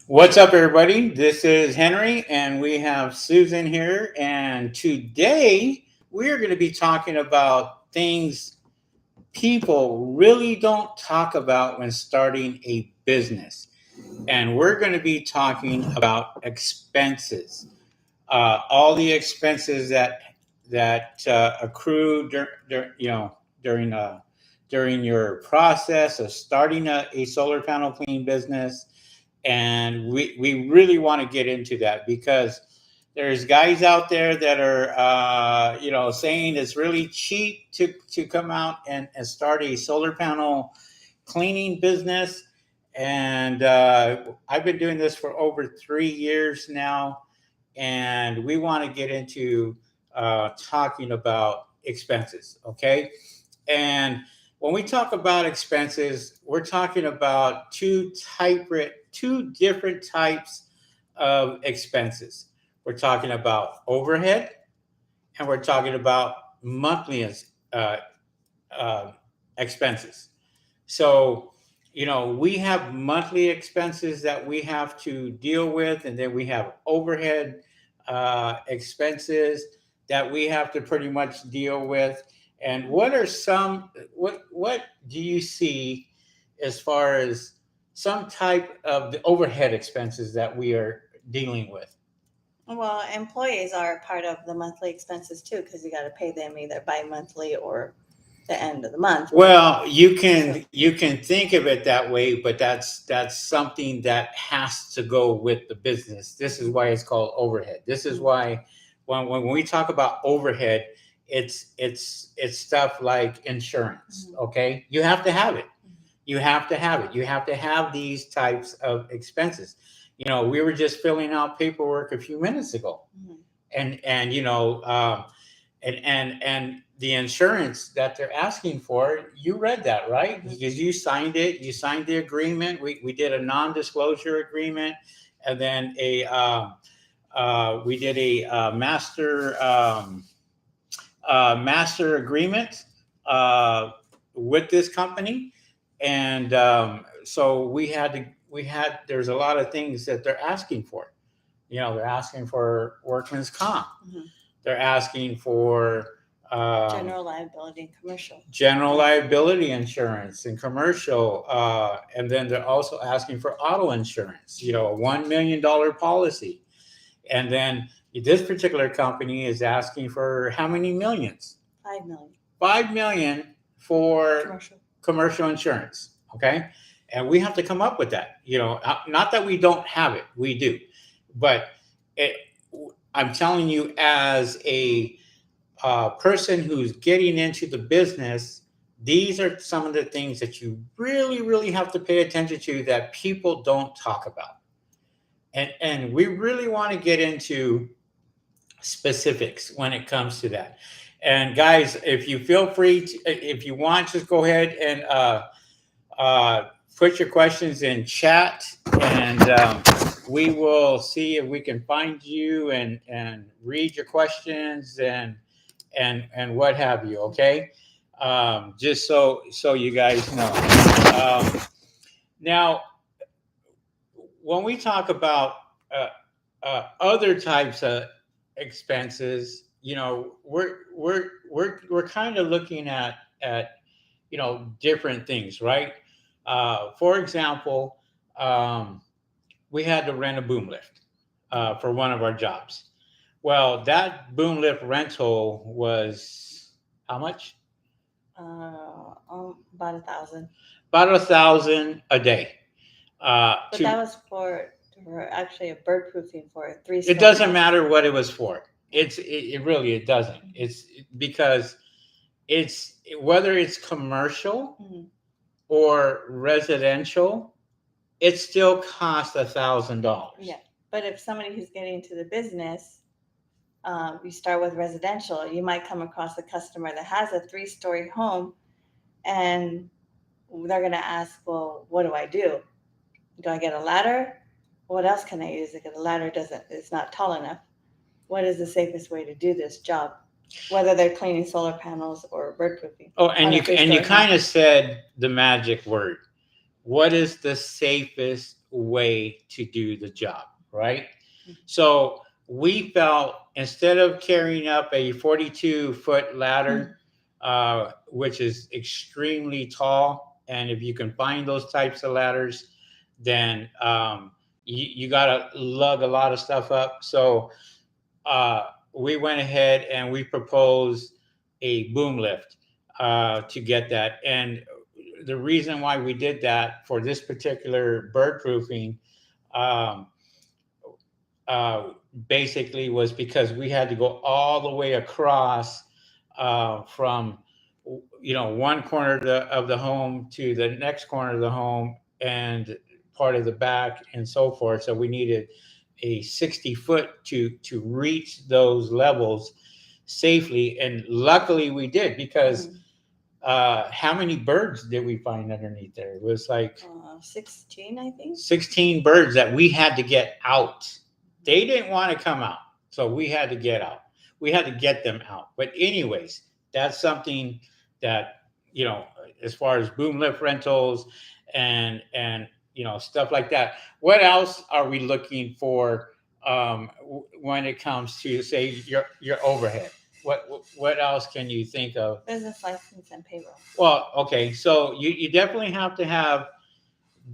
What's up, everybody? This is Henry, and we have Susan here. And today we're going to be talking about things people really don't talk about when starting a business. And we're going to be talking about expenses, all the expenses that accrue during your process of starting a solar panel cleaning business. And we really want to get into that because there's guys out there that are saying it's really cheap to come out and start a solar panel cleaning business. And I've been doing this for over 3 years now, and we want to get into talking about expenses, okay? And when we talk about expenses, we're talking about two different types of expenses. We're talking about overhead, and we're talking about monthly uh, uh, expenses. So, we have monthly expenses that we have to deal with, and then we have overhead expenses that we have to pretty much deal with. And what do you see as far as some type of the overhead expenses that we are dealing with? Well, employees are part of the monthly expenses too, because you got to pay them either bi-monthly or the end of the month. Well, you So, can think of it that way, but that's something that has to go with the business. This is why it's called overhead. This is why when we talk about overhead, it's stuff like insurance. Mhm. Okay, you have to have it. You have to have it. You have to have these types of expenses. We were just filling out paperwork a few minutes ago, Mhm. and and the insurance that they're asking for, you read that, right? Mhm. Because you signed it. You signed the agreement. We did a non-disclosure agreement, and then we did a master agreement uh, with this company. And so we had there's a lot of things that they're asking for. They're asking for workman's comp. Mhm. They're asking for General liability and commercial. general liability insurance and commercial, and then they're also asking for auto insurance. A $1 million policy, and then this particular company is asking for how many millions? 5 million. 5 million for Commercial. commercial insurance. Okay, and we have to come up with that. Not that we don't have it, we do, but it, I'm telling you, as a person who's getting into the business, these are some of the things that you really, really have to pay attention to that people don't talk about. And we really want to get into specifics when it comes to that. And guys, if you feel free to, if you want, just go ahead and uh, put your questions in chat, and we will see if we can find you and read your questions and what have you. Okay, just so you guys know. Now, when we talk about other types of expenses, we're kind of looking at different things, right? For example, um, we had to rent a boom lift for one of our jobs. Well, that boom lift rental was how much? About 1,000. About 1,000 a day. But To that was for actually a bird proofing for a It three-story doesn't house. matter what it was for. It really it doesn't. It's because it's whether it's commercial Mhm. or residential, it still costs $1,000. Yeah, but if somebody who's getting into the business, you start with residential, you might come across a customer that has a three-story home, and they're going to ask, well, what do I do? Do I get a ladder? What else can I use? Because the ladder it's not tall enough. What is the safest way to do this job? Whether they're cleaning solar panels or bird proofing Oh, on and a you three-story home. kind of said the magic word. What is the safest way to do the job, right? So we felt instead of carrying up a 42-foot ladder, which is extremely tall, and if you can find those types of ladders, then you got to lug a lot of stuff up. So we went ahead and we proposed a boom lift to get that. And the reason why we did that for this particular bird proofing um, uh, basically was because we had to go all the way across from one corner of the home to the next corner of the home and part of the back and so forth. So we needed a 60 foot to reach those levels safely, and luckily we did because how many birds did we find underneath there? It was like 16, I think. 16 birds that we had to get out. They didn't want to come out, so we had to get out. We had to get them out. But anyways, that's something that as far as boom lift rentals and stuff like that. What else are we looking for when it comes to say your overhead? What else can you think of? Business license and payroll. Well, okay, so you definitely have to have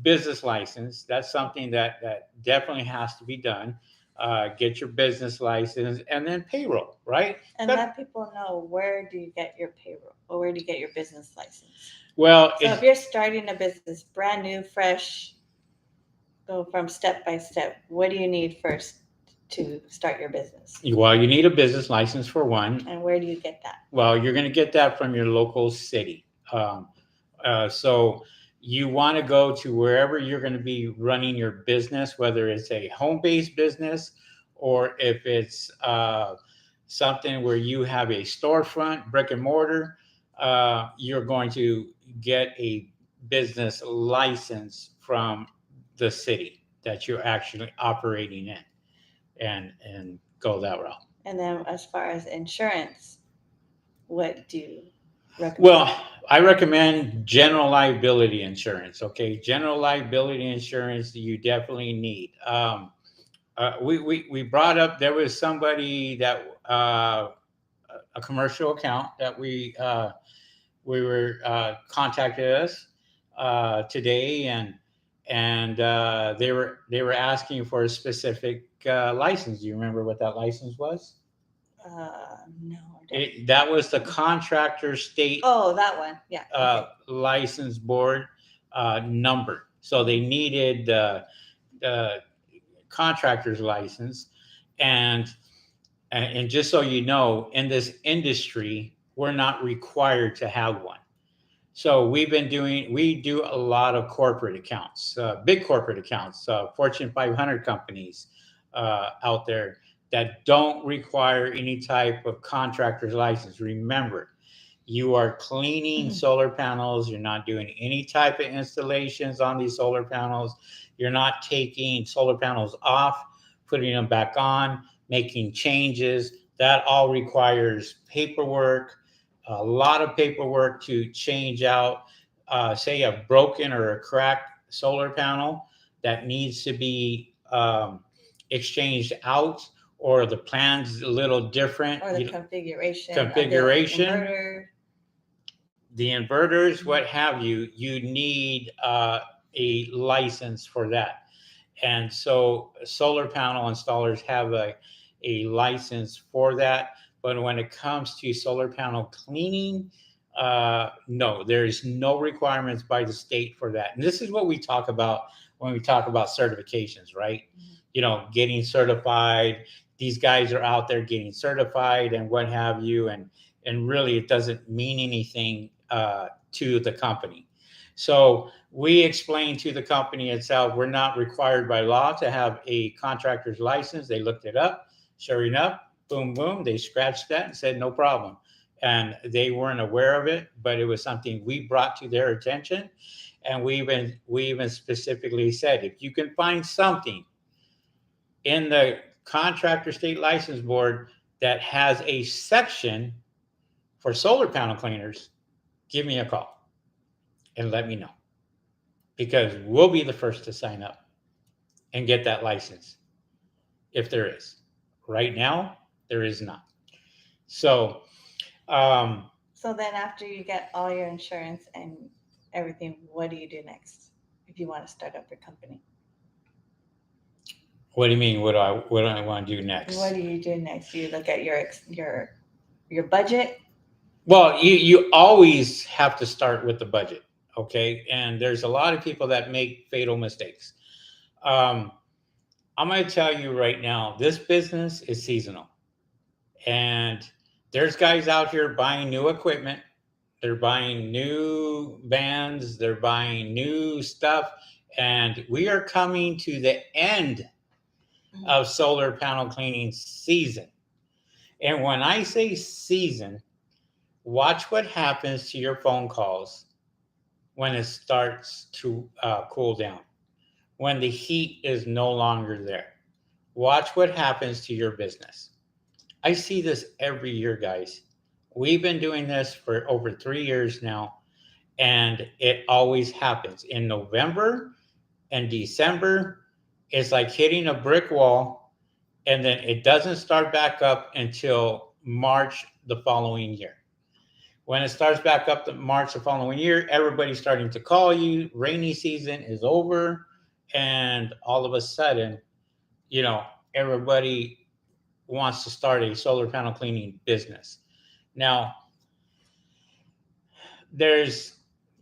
business license. That's something that definitely has to be done. Get your business license and then payroll, right? And let people know, where do you get your payroll or where do you get your business license? Well, so if you're starting a business, brand new, fresh, go from step by step. What do you need first to start your business? Well, you need a business license for one. And where do you get that? Well, you're going to get that from your local city. So you want to go to wherever you're going to be running your business, whether it's a home-based business or if it's something where you have a storefront, brick and mortar. You're going to get a business license from the city that you're actually operating in, and go that route. And then as far as insurance, what do you recommend? Well, I recommend general liability insurance. Okay, general liability insurance you definitely need. We brought up, there was somebody that a commercial account that we were contacted us today, and they were asking for a specific license. Do you remember what that license was? No. That was the contractor state. Oh, that one. Yeah. Okay. License board number. So they needed the contractor's license, and just so you know, in this industry, we're not required to have one. So we do a lot of corporate accounts, big corporate accounts, Fortune 500 companies out there that don't require any type of contractor's license. Remember, you are cleaning solar panels. You're not doing any type of installations on these solar panels. You're not taking solar panels off, putting them back on, making changes. That all requires paperwork, a lot of paperwork to change out, say, a broken or a cracked solar panel that needs to be exchanged out, or the plan's a little different. Or the configuration. The inverters, what have you, you need a license for that. And so solar panel installers have a license for that. But when it comes to solar panel cleaning, no, there's no requirements by the state for that. And this is what we talk about when we talk about certifications, right? Getting certified. These guys are out there getting certified and what have you. And really, it doesn't mean anything to the company. So we explained to the company itself, we're not required by law to have a contractor's license. They looked it up. Sure enough, boom, boom, they scratched that and said, no problem. And they weren't aware of it, but it was something we brought to their attention. And we even specifically said, if you can find something in the contractor state license board that has a section for solar panel cleaners, give me a call and let me know, because we'll be the first to sign up. and get that license, if there is. Right now, there is not. So, um, So then after you get all your insurance and everything, what do you do next if you want to start up your company? what do you mean? What do I want to do next? What do you do next? Do you look at your budget? Well, you always have to start with the budget, okay? And there's a lot of people that make fatal mistakes. Um, I'm going to tell you right now, this business is seasonal, and there's guys out here buying new equipment. They're buying new vans. They're buying new stuff, and we are coming to the end of solar panel cleaning season. And when I say season, watch what happens to your phone calls when it starts to cool down, when the heat is no longer there. Watch what happens to your business. I see this every year, guys. We've been doing this for over 3 years now, and it always happens. In November and December, it's like hitting a brick wall, and then it doesn't start back up until March the following year. When it starts back up to March the following year, everybody's starting to call you. Rainy season is over, and all of a sudden, everybody wants to start a solar panel cleaning business. Now, there's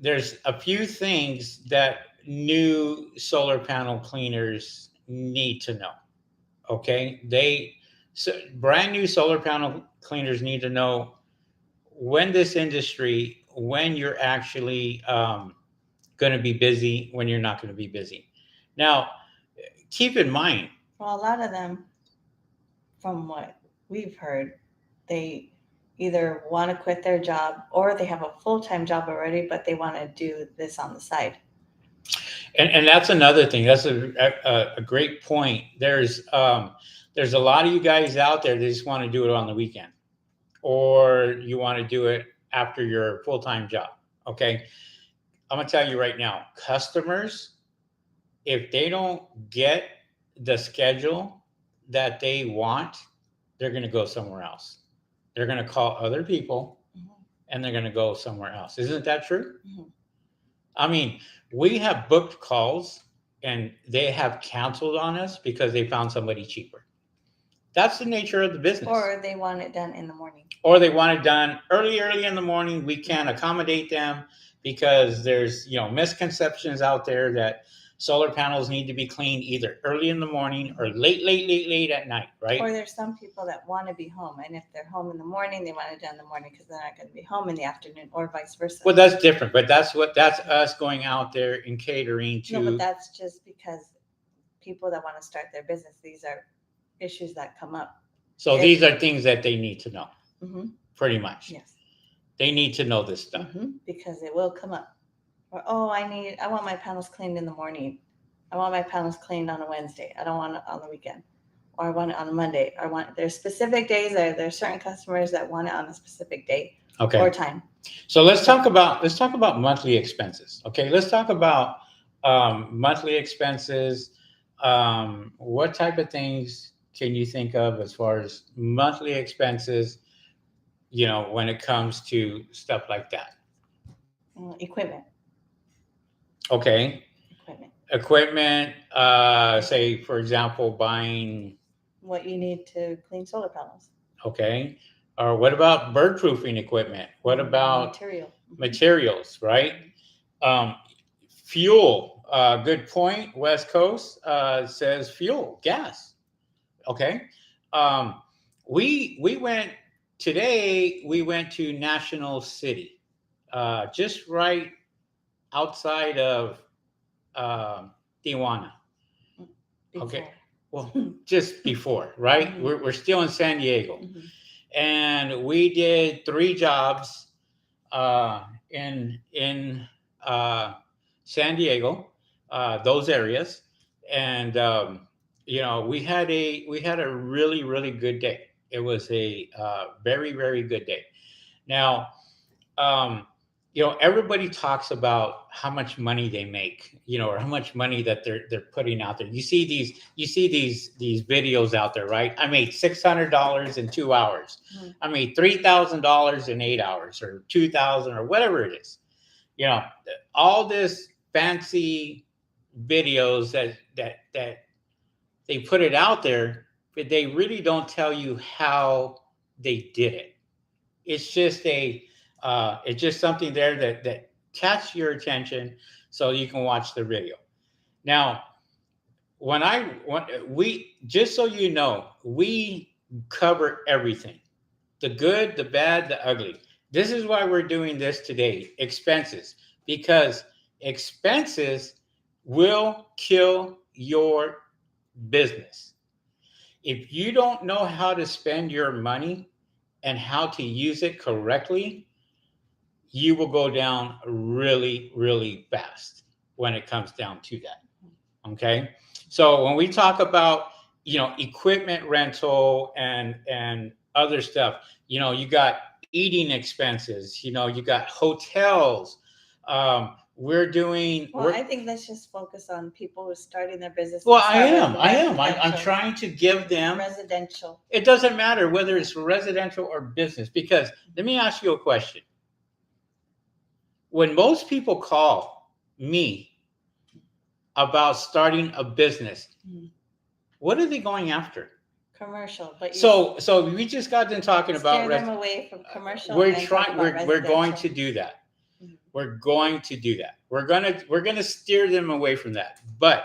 a few things that new solar panel cleaners need to know. Okay, brand new solar panel cleaners need to know when you're actually going to be busy, when you're not going to be busy. Now, keep in mind. Well, a lot of them, from what we've heard, they either want to quit their job or they have a full-time job already, but they want to do this on the side. And that's another thing. That's a great point. There's a lot of you guys out there that just want to do it on the weekend, or you want to do it after your full-time job. Okay, I'm gonna tell you right now, customers, if they don't get the schedule that they want, they're gonna go somewhere else. They're gonna call other people, and they're gonna go somewhere else. Isn't that true? Mm-hmm. I mean, we have booked calls and they have canceled on us because they found somebody cheaper. That's the nature of the business. Or they want it done in the morning. Or they want it done early in the morning. We can't accommodate them because there's, misconceptions out there that solar panels need to be cleaned either early in the morning or late at night, right? Or there's some people that want to be home, and if they're home in the morning, they want it done in the morning because they're not going to be home in the afternoon, or vice versa. Well, that's different, but that's us going out there and catering to. No, but that's just because people that want to start their business, these are issues that come up. So these are things that they need to know, pretty much. Yes. They need to know this stuff. Because it will come up. Or, I want my panels cleaned in the morning. I want my panels cleaned on a Wednesday. I don't want it on the weekend. Or I want it on a Monday. There's specific days. There's certain customers that want it on a specific day or time. So let's talk about monthly expenses. Okay, let's talk about monthly expenses. What type of things can you think of as far as monthly expenses, when it comes to stuff like that? Equipment. Okay. Equipment, say, for example, buying what you need to clean solar panels. Okay. Or what about bird proofing equipment? What about materials, right? Fuel. Good point. West Coast says fuel, gas. Okay. We went to National City, just right outside of Tijuana. Okay. Well, just before, right? We're still in San Diego. And we did 3 jobs in San Diego, those areas. And we had a really, really good day. It was a very, very good day. Now, everybody talks about how much money they make, or how much money that they're putting out there. You see these videos out there, right? I made $600 in 2 hours. Mhm. I made $3,000 in 8 hours, or 2,000, or whatever it is. You know, all this fancy videos that they put it out there, but they really don't tell you how they did it. It's just something there that catch your attention, so you can watch the video. Now, when we just so you know, we cover everything: the good, the bad, the ugly. This is why we're doing this today: expenses, because expenses will kill your business. If you don't know how to spend your money and how to use it correctly, you will go down really, really fast when it comes down to that. Okay. So when we talk about, equipment rental and other stuff, you got eating expenses, you got hotels. We're doing, Well, I think let's just focus on people who are starting their business. well, to start with I am. I'm residential. trying to give them, Residential. it doesn't matter whether it's residential or business, because let me ask you a question. When most people call me about starting a business, Mhm. what are they going after? Commercial, but you So we just got done talking about steer them away from commercial we're and talk trying about we're going residential. to do that. Mhm. We're going to do that. We're gonna steer them away from that. But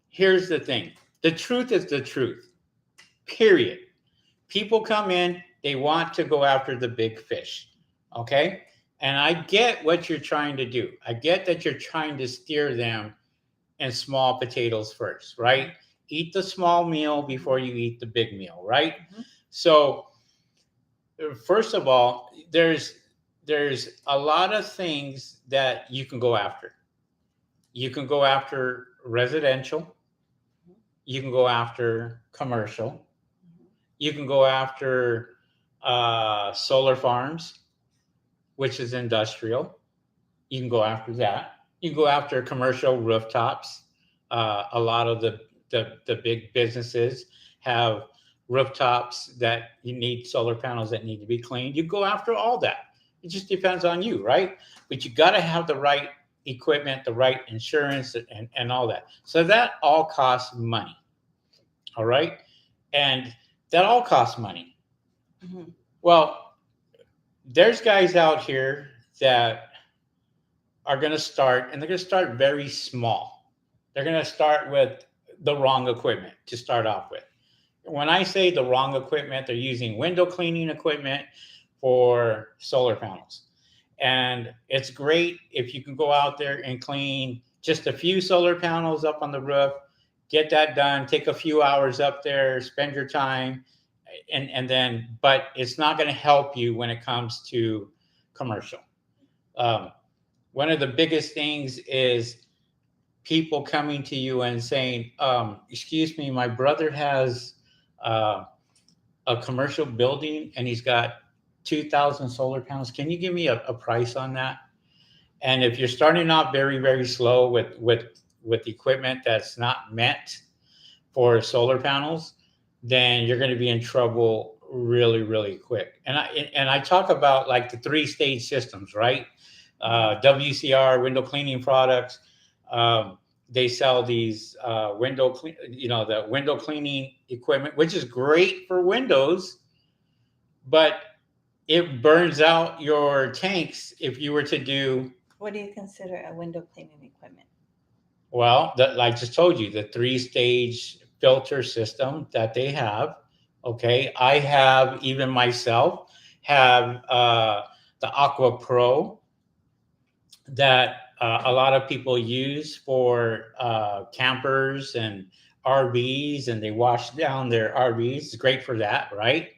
here's the thing: the truth is the truth. Period. People come in, they want to go after the big fish. Okay? And I get what you're trying to do. I get that you're trying to steer them in small potatoes first, right? Eat the small meal before you eat the big meal, right? Mhm. So, first of all, there's a lot of things that you can go after. You can go after residential, you can go after commercial, you can go after solar farms, which is industrial. You can go after that. You can go after commercial rooftops. A lot of the big businesses have rooftops that you need solar panels that need to be cleaned. You go after all that. It just depends on you, right? But you got to have the right equipment, the right insurance, and all that. So that all costs money. All right. And that all costs money. Mhm. Well, there's guys out here that are going to start, and they're going to start very small. They're going to start with the wrong equipment to start off with. When I say the wrong equipment, they're using window cleaning equipment for solar panels. And it's great if you can go out there and clean just a few solar panels up on the roof, get that done, take a few hours up there, spend your time, and then, but it's not going to help you when it comes to commercial. Um, One of the biggest things is people coming to you and saying, "Excuse me, my brother has uh, a commercial building and he's got 2,000 solar panels. Can you give me a price on that?" And if you're starting off very, very slow with equipment that's not meant for solar panels, then you're going to be in trouble really, really quick. And I talk about like the three-stage systems, right? WCR, window cleaning products. They sell these the window cleaning equipment, which is great for windows, but it burns out your tanks if you were to do, What do you consider a window cleaning equipment? well, that, like I just told you, the three-stage filter system that they have. Okay, I have, even myself have the Aqua Pro that a lot of people use for campers and RVs, and they wash down their RVs. It's great for that, right?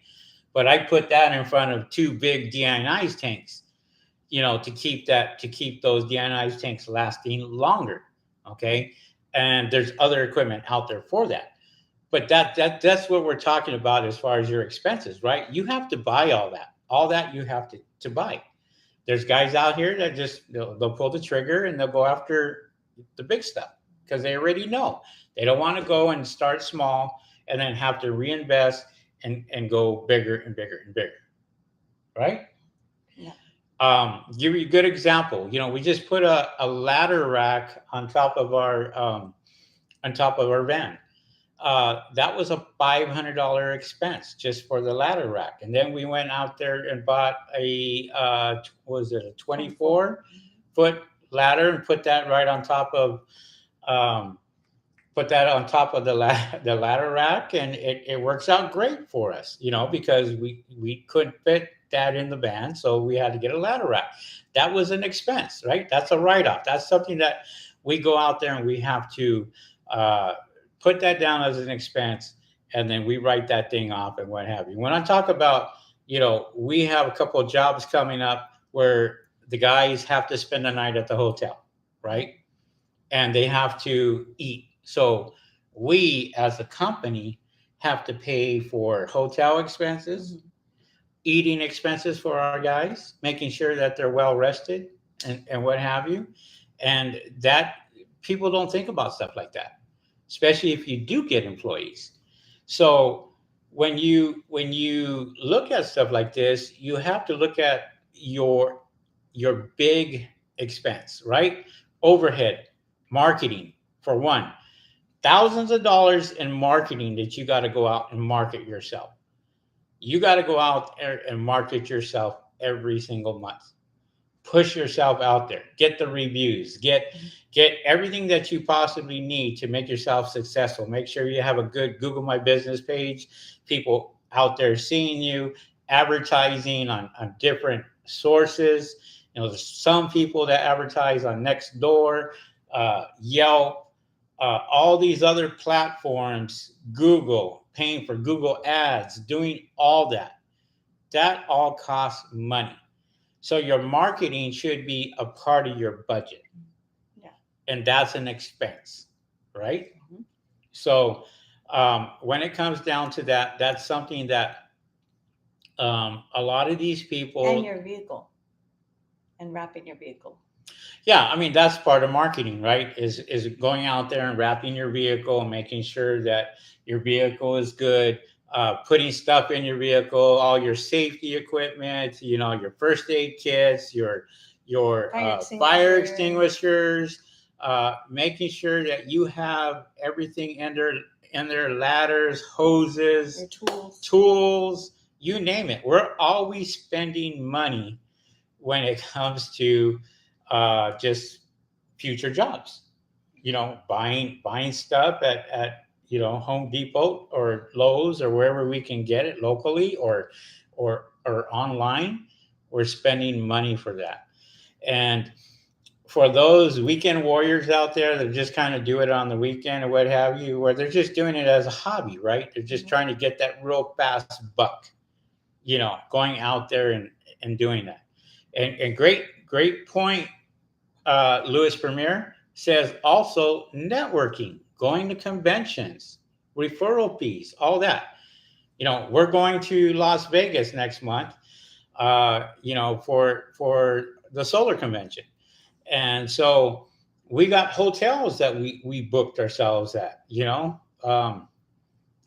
But I put that in front of two big deionized tanks, to keep those deionized tanks lasting longer. Okay, and there's other equipment out there for that. But that's what we're talking about as far as your expenses, right? You have to buy all that. All that you have to buy. There's guys out here that just they'll pull the trigger and they'll go after the big stuff because they already know. They don't want to go and start small and then have to reinvest and go bigger and bigger and bigger, right? Yeah. Give you a good example. We just put a ladder rack on top of our van. That was a $500 expense just for the ladder rack, and then we went out there and bought was it a 24-foot ladder and put that right on top of um, the ladder rack, and it works out great for us, because we couldn't fit that in the van, so we had to get a ladder rack. That was an expense, right? That's a write-off. That's something that we go out there and we have to uh, put that down as an expense, and then we write that thing off and what have you. When I talk about, we have a couple of jobs coming up where the guys have to spend the night at the hotel, right? And they have to eat. So we, as a company, have to pay for hotel expenses, eating expenses for our guys, making sure that they're well rested and what have you. And that people don't think about stuff like that, especially if you do get employees. So when you look at stuff like this, you have to look at your big expense, right? Overhead, marketing, for one, thousands of dollars in marketing that you got to go out and market yourself. You got to go out there and market yourself every single month. Push yourself out there. Get the reviews. Get everything that you possibly need to make yourself successful. Make sure you have a good Google My Business page. People out there seeing you, advertising on different sources. There's some people that advertise on Nextdoor, Yelp, all these other platforms, Google, paying for Google ads, doing all that. That all costs money. So your marketing should be a part of your budget. Yeah. And that's an expense, right? Mhm. So when it comes down to that, that's something that a lot of these people. And your vehicle. And wrapping your vehicle. Yeah, I mean that's part of marketing, right? Is going out there and wrapping your vehicle and making sure that your vehicle is good, putting stuff in your vehicle, all your safety equipment, your first aid kits, your fire extinguishers, making sure that you have everything in their ladders, hoses, your tools, you name it. We're always spending money when it comes to just future jobs. Buying stuff at Home Depot or Lowe's or wherever we can get it locally or online. We're spending money for that. And for those weekend warriors out there that just kind of do it on the weekend or what have you, where they're just doing it as a hobby, right? They're just trying to get that real fast buck, going out there and doing that. And great point. Louis Premier says also networking, going to conventions, referral fees, all that. We're going to Las Vegas next month, for the solar convention. And so we got hotels that we booked ourselves at,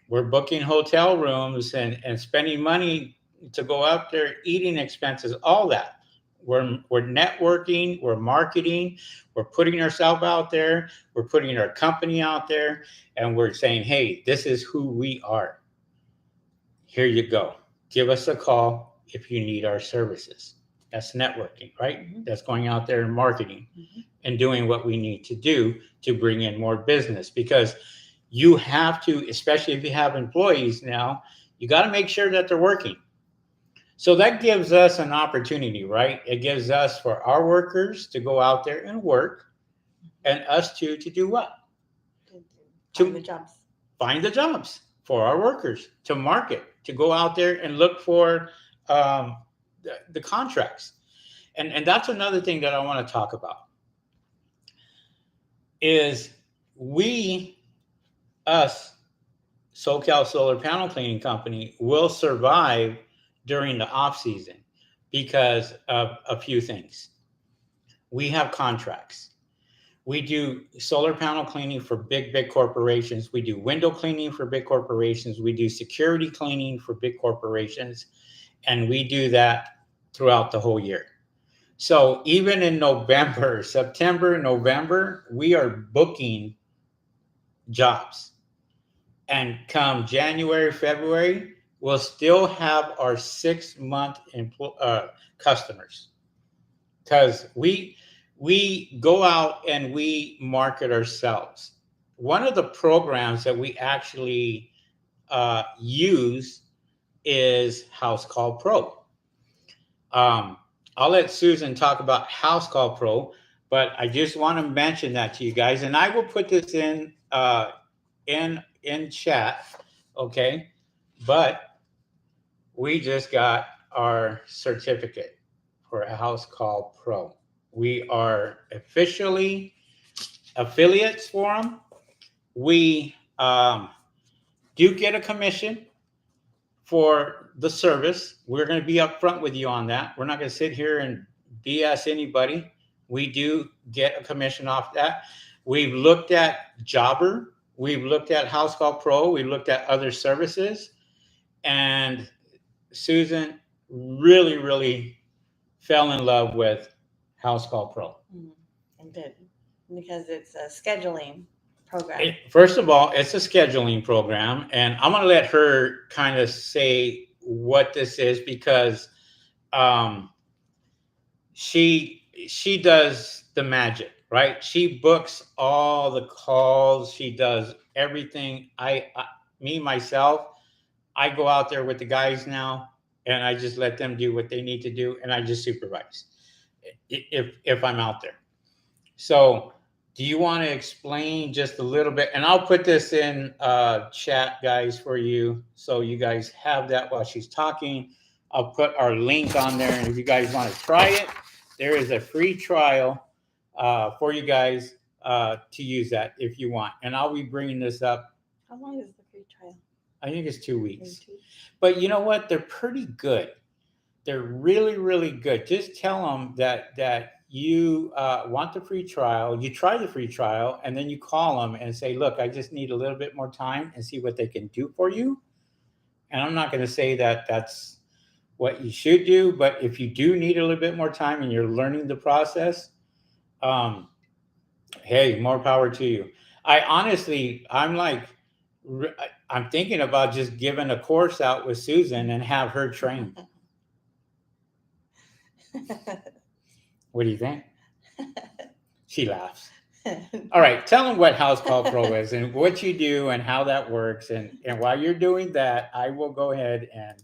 we're booking hotel rooms and spending money to go out there, eating expenses, all that. We're networking, we're marketing, we're putting ourselves out there, we're putting our company out there, and we're saying, hey, this is who we are. Here you go. Give us a call if you need our services. That's networking, right? Mm-hmm. That's going out there and marketing and doing what we need to do to bring in more business, because you have to, especially if you have employees now, you got to make sure that they're working. So that gives us an opportunity, right? It gives us, for our workers, to go out there and work, and us to do what? Find the jobs. Find the jobs for our workers, to market, to go out there and look for the contracts. And that's another thing that I want to talk about is us, SoCal Solar Panel Cleaning Company, will survive during the off season. because of a few things. We have contracts. We do solar panel cleaning for big corporations. We do window cleaning for big corporations. We do security cleaning for big corporations. And we do that throughout the whole year. So even in November, September, November, we are booking jobs. And come January, February, we'll still have our 6 month customers, because we go out and we market ourselves. One of the programs that we actually use is Housecall Pro. Um, I'll let Susan talk about Housecall Pro, but I just want to mention that to you guys, and I will put this in chat, okay? But we just got our certificate for Housecall Pro. We are officially affiliates for them. We do get a commission for the service. We're going to be upfront with you on that. We're not going to sit here and BS anybody. We do get a commission off that. We've looked at Jobber. We've looked at Housecall Pro. We've looked at other services. And Susan really fell in love with Housecall Pro. I did, because it's a scheduling program. First of all, it's a scheduling program, and I'm going to let her kind of say what this is, because she does the magic, right? She books all the calls. She does everything. Myself, I go out there with the guys now, and I just let them do what they need to do, and I just supervise if I'm out there. So do you want to explain just a little bit? And I'll put this in chat, guys, for you, so you guys have that while she's talking. I'll put our link on there, and if you guys want to try it, there is a free trial for you guys to use that if you want. And I'll be bringing this up. How long is the free trial? I think it's 2 weeks. But you know what? They're pretty good. They're really good. Just tell them that you want the free trial. You try the free trial, and then you call them and say, look, I just need a little bit more time, and see what they can do for you. And I'm not going to say that that's what you should do, but if you do need a little bit more time and you're learning the process, hey, more power to you. I'm thinking about just giving a course out with Susan and have her train. What do you think? She laughs. All right, tell them what Housecall Pro is and what you do and how that works. And while you're doing that, I will go ahead and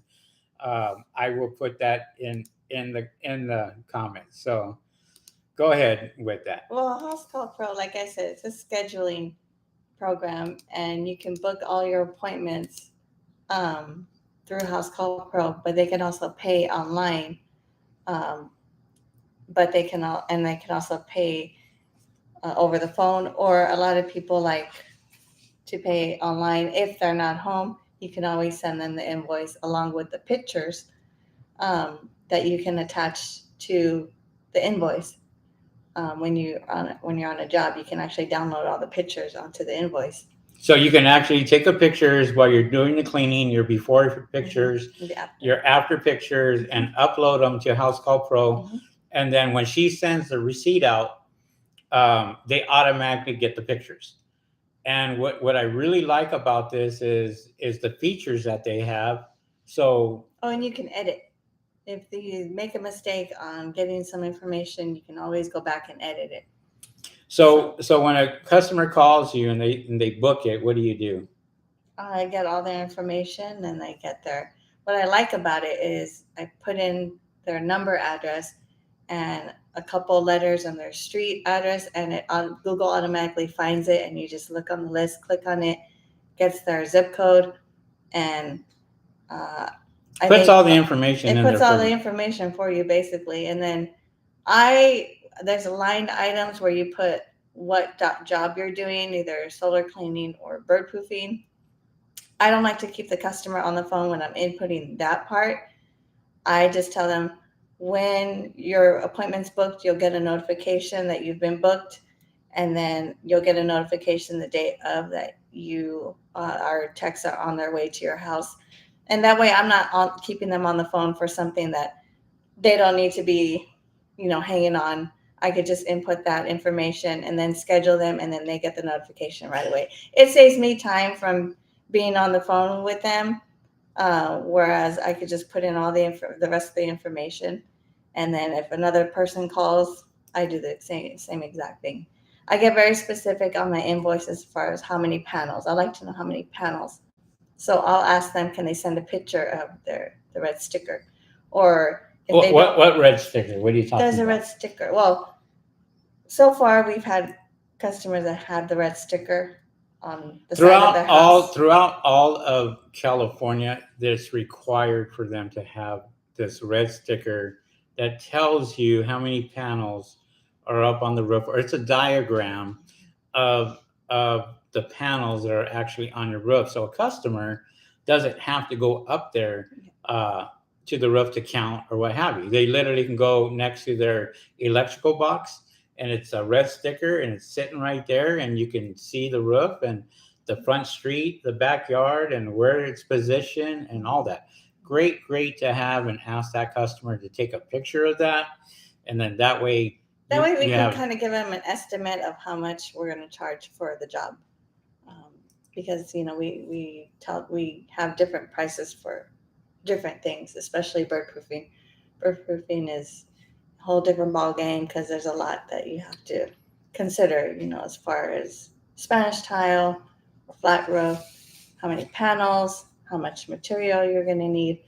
I will put that in the comments. So go ahead with that. Well, Housecall Pro, like I said, it's a scheduling program, and you can book all your appointments through Housecall Pro, but they can also pay online. But they can also pay over the phone, or a lot of people like to pay online if they're not home. You can always send them the invoice along with the pictures that you can attach to the invoice. When you're on a job, you can actually download all the pictures onto the invoice. So you can actually take the pictures while you're doing the cleaning, your before pictures, your after pictures, and upload them to Housecall Pro. Mm-hmm. And then when she sends the receipt out, they automatically get the pictures. And what I really like about this is the features that they have. So and you can edit. If you make a mistake on getting some information, you can always go back and edit it. So when a customer calls you and they book it, what do you do? I get all their information, and I get what I like about it is I put in their number, address, and a couple letters on their street address, and Google automatically finds it, and you just look on the list, click on it, gets their zip code, and puts all the information. It puts all the information for you, basically. And then there's line items where you put what job you're doing, either solar cleaning or bird proofing. I don't like to keep the customer on the phone when I'm inputting that part. I just tell them, when your appointment's booked, you'll get a notification that you've been booked, and then you'll get a notification the day of that you our techs are on their way to your house. And that way I'm not keeping them on the phone for something that they don't need to be, hanging on. I could just input that information and then schedule them, and then they get the notification right away. It saves me time from being on the phone with them, whereas I could just put in all the rest of the information, and then if another person calls, I do the same exact thing. I get very specific on my invoice as far as how many panels. I like to know how many panels. So I'll ask them, can they send a picture of the red sticker, or if they don't. What red sticker? What are you talking There's a about? red sticker. Well, so far we've had customers that had the red sticker on the side of their house. Throughout all of California, it's required for them to have this red sticker that tells you how many panels are up on the roof, or it's a diagram of the panels that are actually on your roof. So a customer doesn't have to go up there to the roof to count or what have you. They literally can go next to their electrical box, and it's a red sticker, and it's sitting right there, and you can see the roof and the front street, the backyard, and where it's positioned and all that. Great to have, and ask that customer to take a picture of that, and then that way we can kind of give them an estimate of how much we're going to charge for the job, because we have different prices for different things, especially bird proofing. Bird proofing is a whole different ball game because there's a lot that you have to consider, as far as Spanish tile, flat roof, how many panels, how much material you're going to need.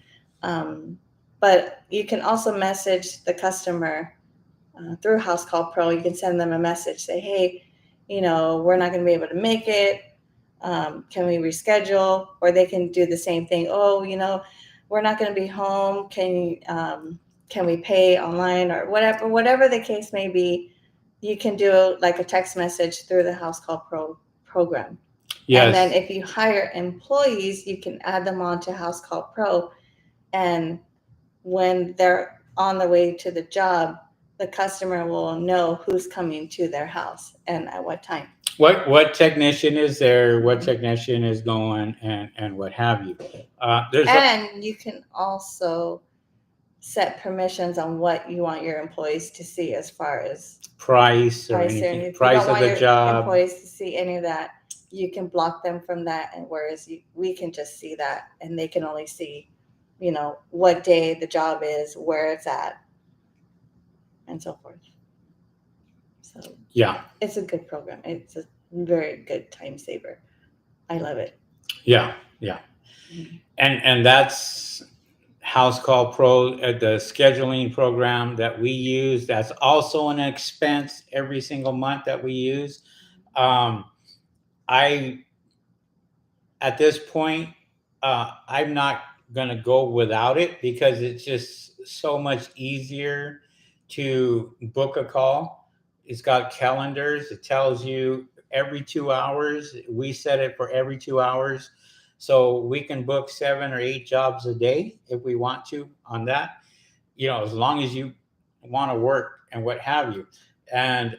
But you can also message the customer through Housecall Pro. You can send them a message, say, hey, we're not going to be able to make it. Can we reschedule? Or they can do the same thing. Oh, we're not going to be home. Can we pay online, or whatever the case may be? You can do like a text message through the Housecall Pro program. Yes. And then if you hire employees, you can add them on to Housecall Pro, and when they're on the way to the job, the customer will know who's coming to their house and at what time. What technician is there? What technician is going, and what have you? And you can also set permissions on what you want your employees to see as far as price or anything. Price of the job. Employees to see any of that, you can block them from that, and whereas we can just see that, and they can only see, what day the job is, where it's at, and so forth. So yeah, it's a good program. It's a very good time saver. I love it. Yeah. Mm-hmm. And that's Housecall Pro, the scheduling program that we use. That's also an expense every single month that we use. At this point, I'm not going to go without it because it's just so much easier to book a call. It's got calendars. It tells you every 2 hours. We set it for every 2 hours. So we can book 7 or 8 jobs a day if we want to on that, as long as you want to work and what have you. And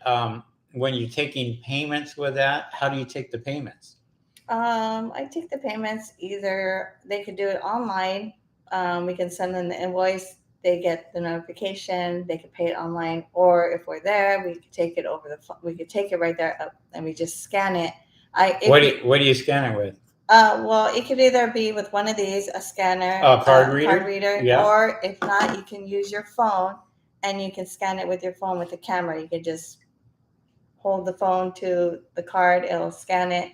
when you're taking payments with that, how do you take the payments? I take the payments, either they could do it online. We can send them the invoice. They get the notification. They could pay it online, or if we're there, we could take it over the phone. We could take it right there up, and we just scan it. What do you scan it with? Well, it could either be with one of these, a scanner, card reader, yeah. Or if not, you can use your phone, and you can scan it with your phone with the camera. You can just hold the phone to the card; it'll scan it.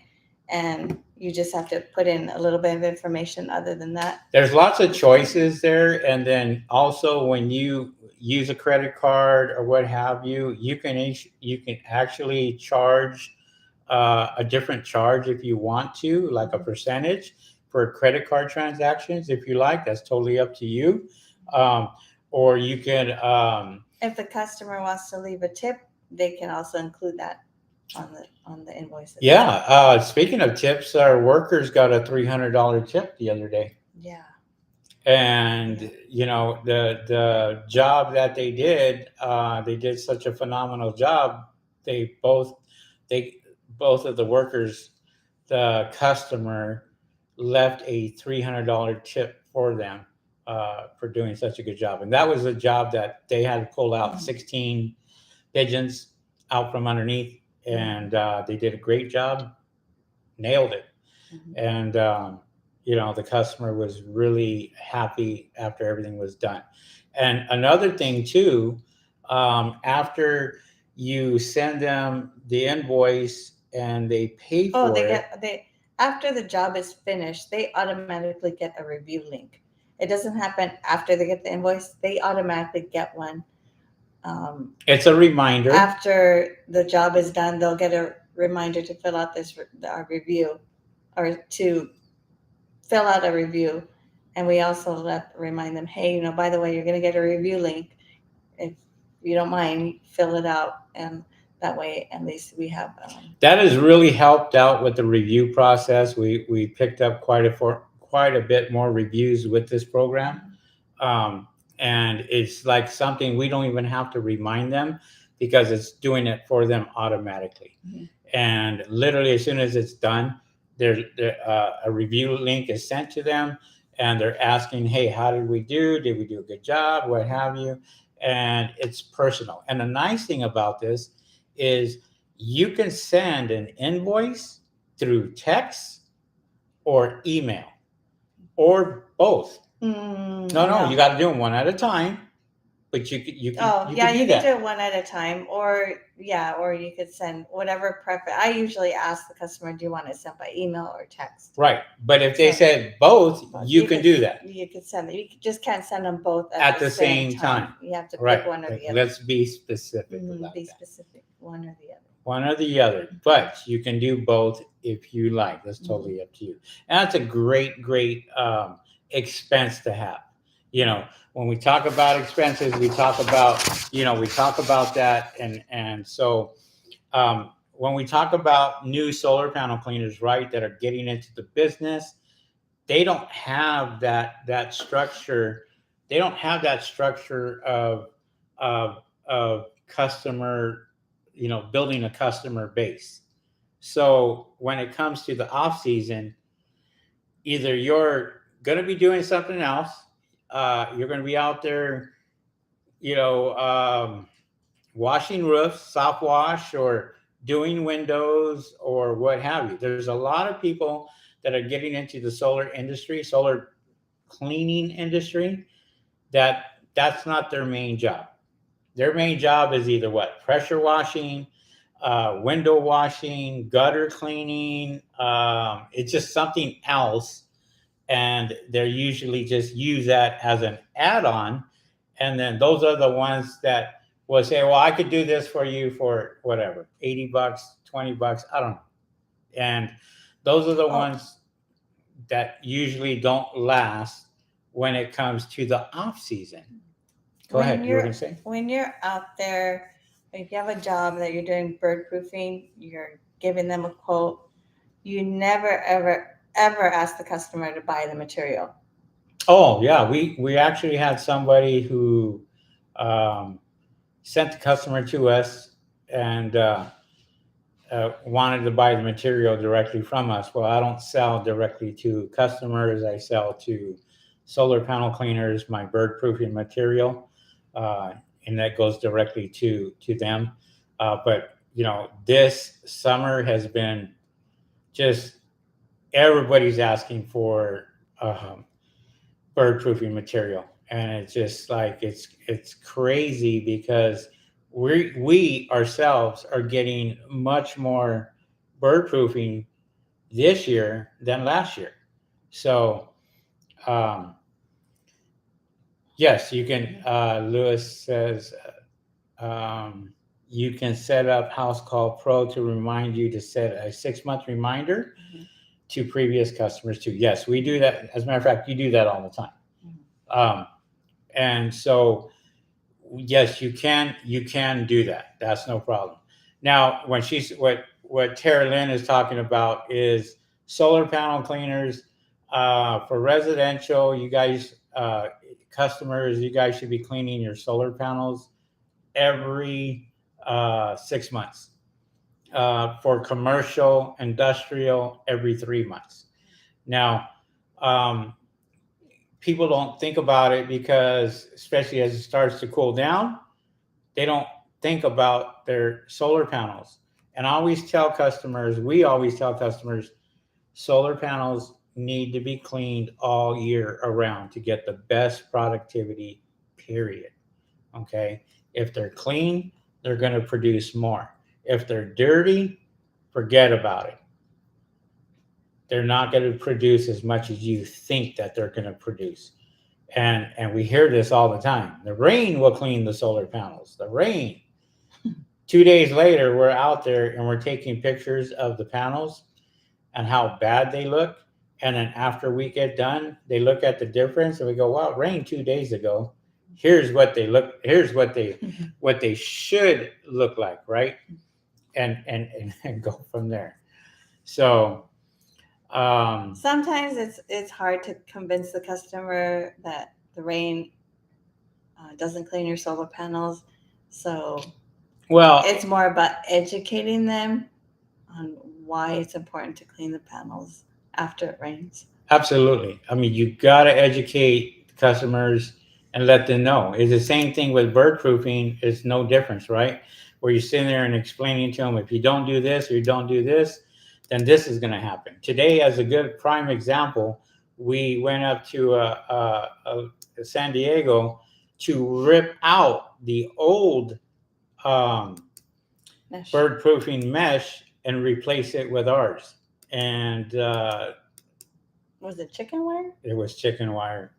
And you just have to put in a little bit of information. Other than that, there's lots of choices there. And then also, when you use a credit card or what have you, you can actually charge a different charge if you want to, like a percentage for credit card transactions. If you like, that's totally up to you. Or you can, if the customer wants to leave a tip, they can also include that on the invoices. Yeah. Speaking of tips, our workers got a $300 tip the other day. Yeah. And the job that they did such a phenomenal job. They both they both of the workers, the customer left a $300 tip for them for doing such a good job. And that was a job that they had to pull out 16 pigeons out from underneath, and they did a great job, nailed it. And the customer was really happy after everything was done. And another thing too, after you send them the invoice and they pay Oh, for it. they after the job is finished, they automatically get a review link. It doesn't happen after they get the invoice. They automatically get one. It's a reminder. After the job is done, they'll get a reminder to fill out our review, or to fill out a review. And we also remind them, hey, by the way, you're going to get a review link. If you don't mind, fill it out. And that way, at least we have. That has really helped out with the review process. We picked up quite a bit more reviews with this program. And it's like something we don't even have to remind them, because it's doing it for them automatically. And literally, as soon as it's done, a review link is sent to them, and they're asking, hey, how did we do? Did we do a good job? What have you? And it's personal. And the nice thing about this is you can send an invoice through text or email or both. No, you got to do them one at a time. But you can you can do it one at a time, or you could send whatever preference. I usually ask the customer, do you want it sent by email or text? Right. But if they said both, you can do that. You could send them. You just can't send them both at the same time. You have to pick one or the other. Let's be specific. Specific, one or the other. One or the other. But you can do both if you like. That's totally up to you. And that's a great expense to have. When we talk about expenses, we talk about that. And so when we talk about new solar panel cleaners, right, that are getting into the business, they don't have that structure. They don't have that structure of customer, building a customer base. So when it comes to the off season, either you're going to be doing something else. You're going to be out there, washing roofs, soft wash, or doing windows, or what have you. There's a lot of people that are getting into the solar industry, solar cleaning industry, that's not their main job. Their main job is either pressure washing, window washing, gutter cleaning. It's just something else. And they're usually just use that as an add-on. And then those are the ones that will say, well, I could do this for you for whatever, $80, $20, I don't know. And those are the ones that usually don't last when it comes to the off season. Go ahead. You were going to say? When you're out there, if you have a job that you're doing bird proofing, you're giving them a quote, you never, ever ask the customer to buy the material. Oh, yeah. We actually had somebody who sent the customer to us and wanted to buy the material directly from us. Well, I don't sell directly to customers. I sell to solar panel cleaners, my bird proofing material, and that goes directly to them. But, this summer has been just everybody's asking for bird proofing material, and it's just like it's crazy because we ourselves are getting much more bird proofing this year than last year. So yes, you can. Lewis says you can set up Housecall Pro to remind you to set a 6-month reminder to previous customers too. Yes, we do that. As a matter of fact, you do that all the time. And so, yes, you can do that. That's no problem. Now, when what Tara Lynn is talking about is solar panel cleaners for residential. You guys customers, you guys should be cleaning your solar panels every 6 months. For commercial, industrial, every 3 months. Now, um, people don't think about it because, especially as it starts to cool down, they don't think about their solar panels. And we always tell customers, solar panels need to be cleaned all year around to get the best productivity, period. Okay. If they're clean, they're going to produce more. If they're dirty, forget about it. They're not going to produce as much as you think that they're going to produce. And we hear this all the time. The rain will clean the solar panels. The rain. 2 days later, we're out there and we're taking pictures of the panels and how bad they look. And then after we get done, they look at the difference and we go, "Wow, it rained 2 days ago. Here's what they look. Here's what they should look like, right?" And go from there. So sometimes it's hard to convince the customer that the rain doesn't clean your solar panels. So it's more about educating them on why it's important to clean the panels after it rains. Absolutely. I mean, you got to educate customers and let them know. It's the same thing with bird proofing. It's no difference, right? Where you're sitting there and explaining to them, if you don't do this or you don't do this, then this is going to happen. Today, as a good prime example, we went up to San Diego to rip out the old bird proofing mesh and replace it with ours. And was it chicken wire? It was chicken wire.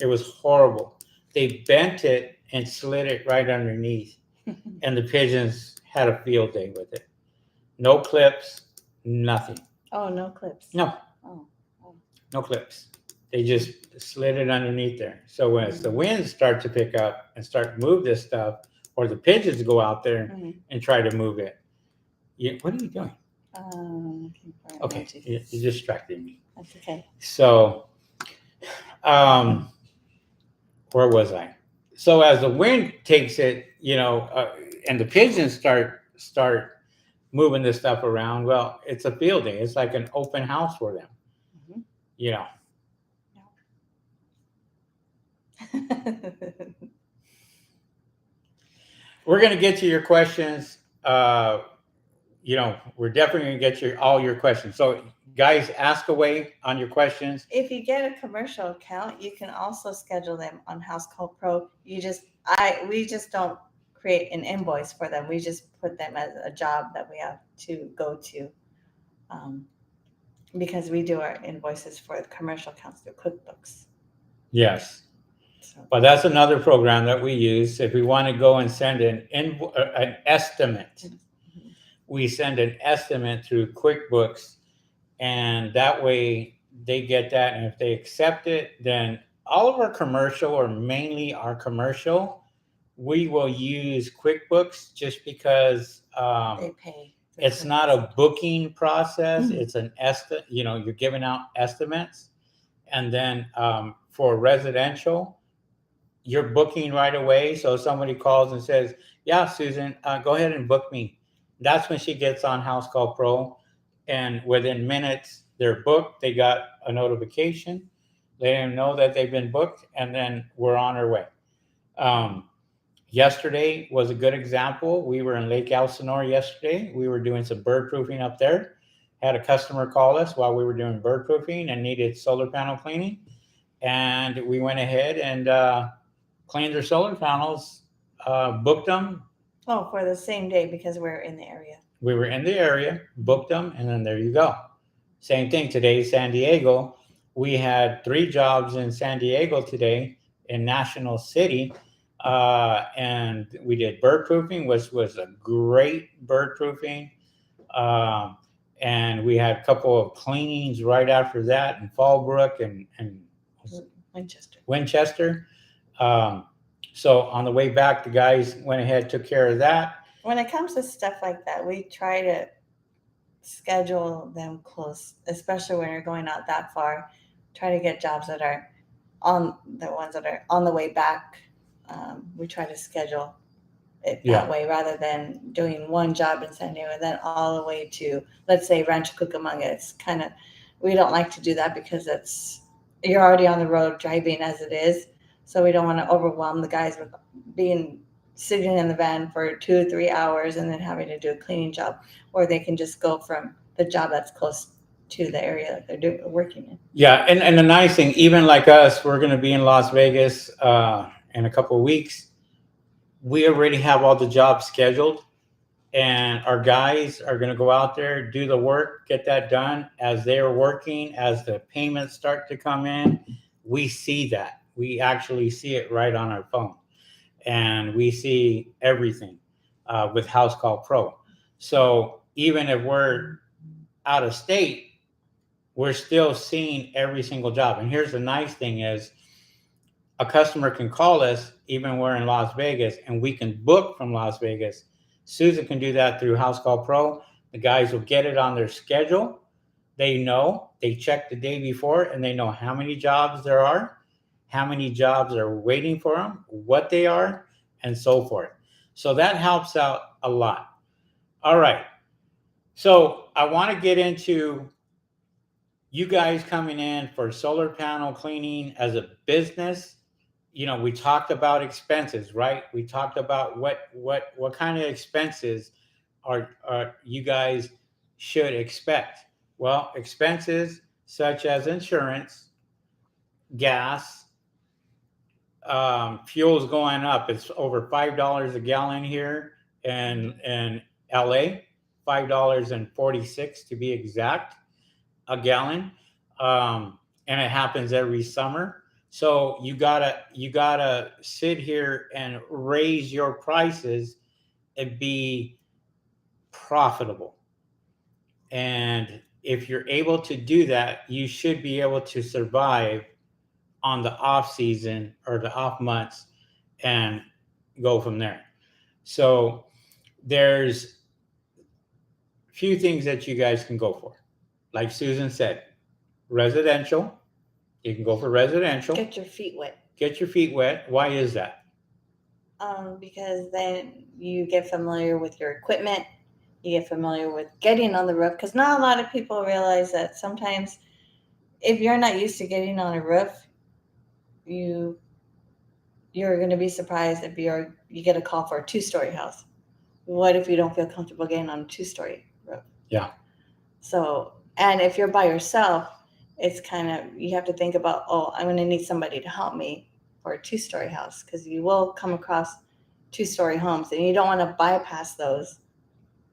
It was horrible. They bent it and slid it right underneath, and the pigeons had a field day with it. No clips, nothing. Oh, no clips. No. Oh. No clips. They just slid it underneath there. So as the winds start to pick up and start to move this stuff, or the pigeons go out there and try to move it. What are you doing? Okay, you distracted me. That's okay. So, where was I? So as the wind takes it, and the pigeons start moving this stuff around, well, it's a field day. It's like an open house for them. Yeah. We're going to get to your questions. We're definitely going to get all your questions. So guys, ask away on your questions. If you get a commercial account, you can also schedule them on Housecall Pro. We just don't create an invoice for them. We just put them as a job that we have to go to, because we do our invoices for the commercial accounts through QuickBooks. Yes. But that's another program that we use. If we want to go and send an estimate, we send an estimate through QuickBooks, and that way they get that. And if they accept it, then all of our commercial, or mainly our commercial, we will use QuickBooks just because they pay. It's not a booking process. It's an estimate. You're giving out estimates, and then for residential, you're booking right away. So somebody calls and says, "Yeah, Susan, go ahead and book me." That's when she gets on Housecall Pro, and within minutes they're booked. They got a notification, they didn't know that they've been booked, and then we're on our way. Yesterday was a good example. We were in Lake Elsinore yesterday. We were doing some bird proofing up there. Had a customer call us while we were doing bird proofing and needed solar panel cleaning, and we went ahead and cleaned their solar panels, booked them. Oh, for the same day, because we're in the area. We were in the area, booked them, and then there you go. Same thing today, San Diego. We had 3 jobs in San Diego today in National City, and we did bird proofing, which was a great bird proofing. And we had a couple of cleanings right after that in Fallbrook and Winchester. So on the way back, the guys went ahead, took care of that. When it comes to stuff like that, we try to schedule them close, especially when you're going out that far. Try to get jobs that are on the ones that are on the way back. We try to schedule it Yeah. that way rather than doing one job in San Diego and then all the way to, let's say, Rancho Cucamonga. It's kind of, we don't like to do that because you're already on the road driving as it is. So we don't want to overwhelm the guys with being sitting in the van for 2 or 3 hours and then having to do a cleaning job, or they can just go from the job that's close to the area that they're working in. Yeah, and the nice thing, even like us, we're going to be in Las Vegas in a couple of weeks. We already have all the jobs scheduled, and our guys are going to go out there, do the work, get that done. As they're working, as the payments start to come in, we see that. We actually see it right on our phone, and we see everything with Housecall Pro. So even if we're out of state, we're still seeing every single job. And here's the nice thing is a customer can call us even when we're in Las Vegas, and we can book from Las Vegas. Susan can do that through Housecall Pro. The guys will get it on their schedule. They know, they check the day before, and they know how many jobs there are, how many jobs are waiting for them, what they are, and so forth. So that helps out a lot. All right. So I want to get into you guys coming in for solar panel cleaning as a business. You know, we talked about expenses, right? We talked about what kind of expenses are you guys should expect. Well, expenses such as insurance, gas, fuel's going up. It's over $5 a gallon here in LA, $5.46 to be exact, a gallon. And it happens every summer. So you gotta sit here and raise your prices and be profitable. And if you're able to do that, you should be able to survive on the off season or the off months and go from there. So there's a few things that you guys can go for. Like Susan said, residential. You can go for residential. Get your feet wet. Get your feet wet. Why is that? Because then you get familiar with your equipment. You get familiar with getting on the roof. Because not a lot of people realize that sometimes if you're not used to getting on a roof, you're going to be surprised if you get a call for a 2-story house. What if you don't feel comfortable getting on a 2-story roof? Yeah. So, and if you're by yourself, it's kind of, you have to think about, oh, I'm going to need somebody to help me for a 2-story house, because you will come across 2-story homes and you don't want to bypass those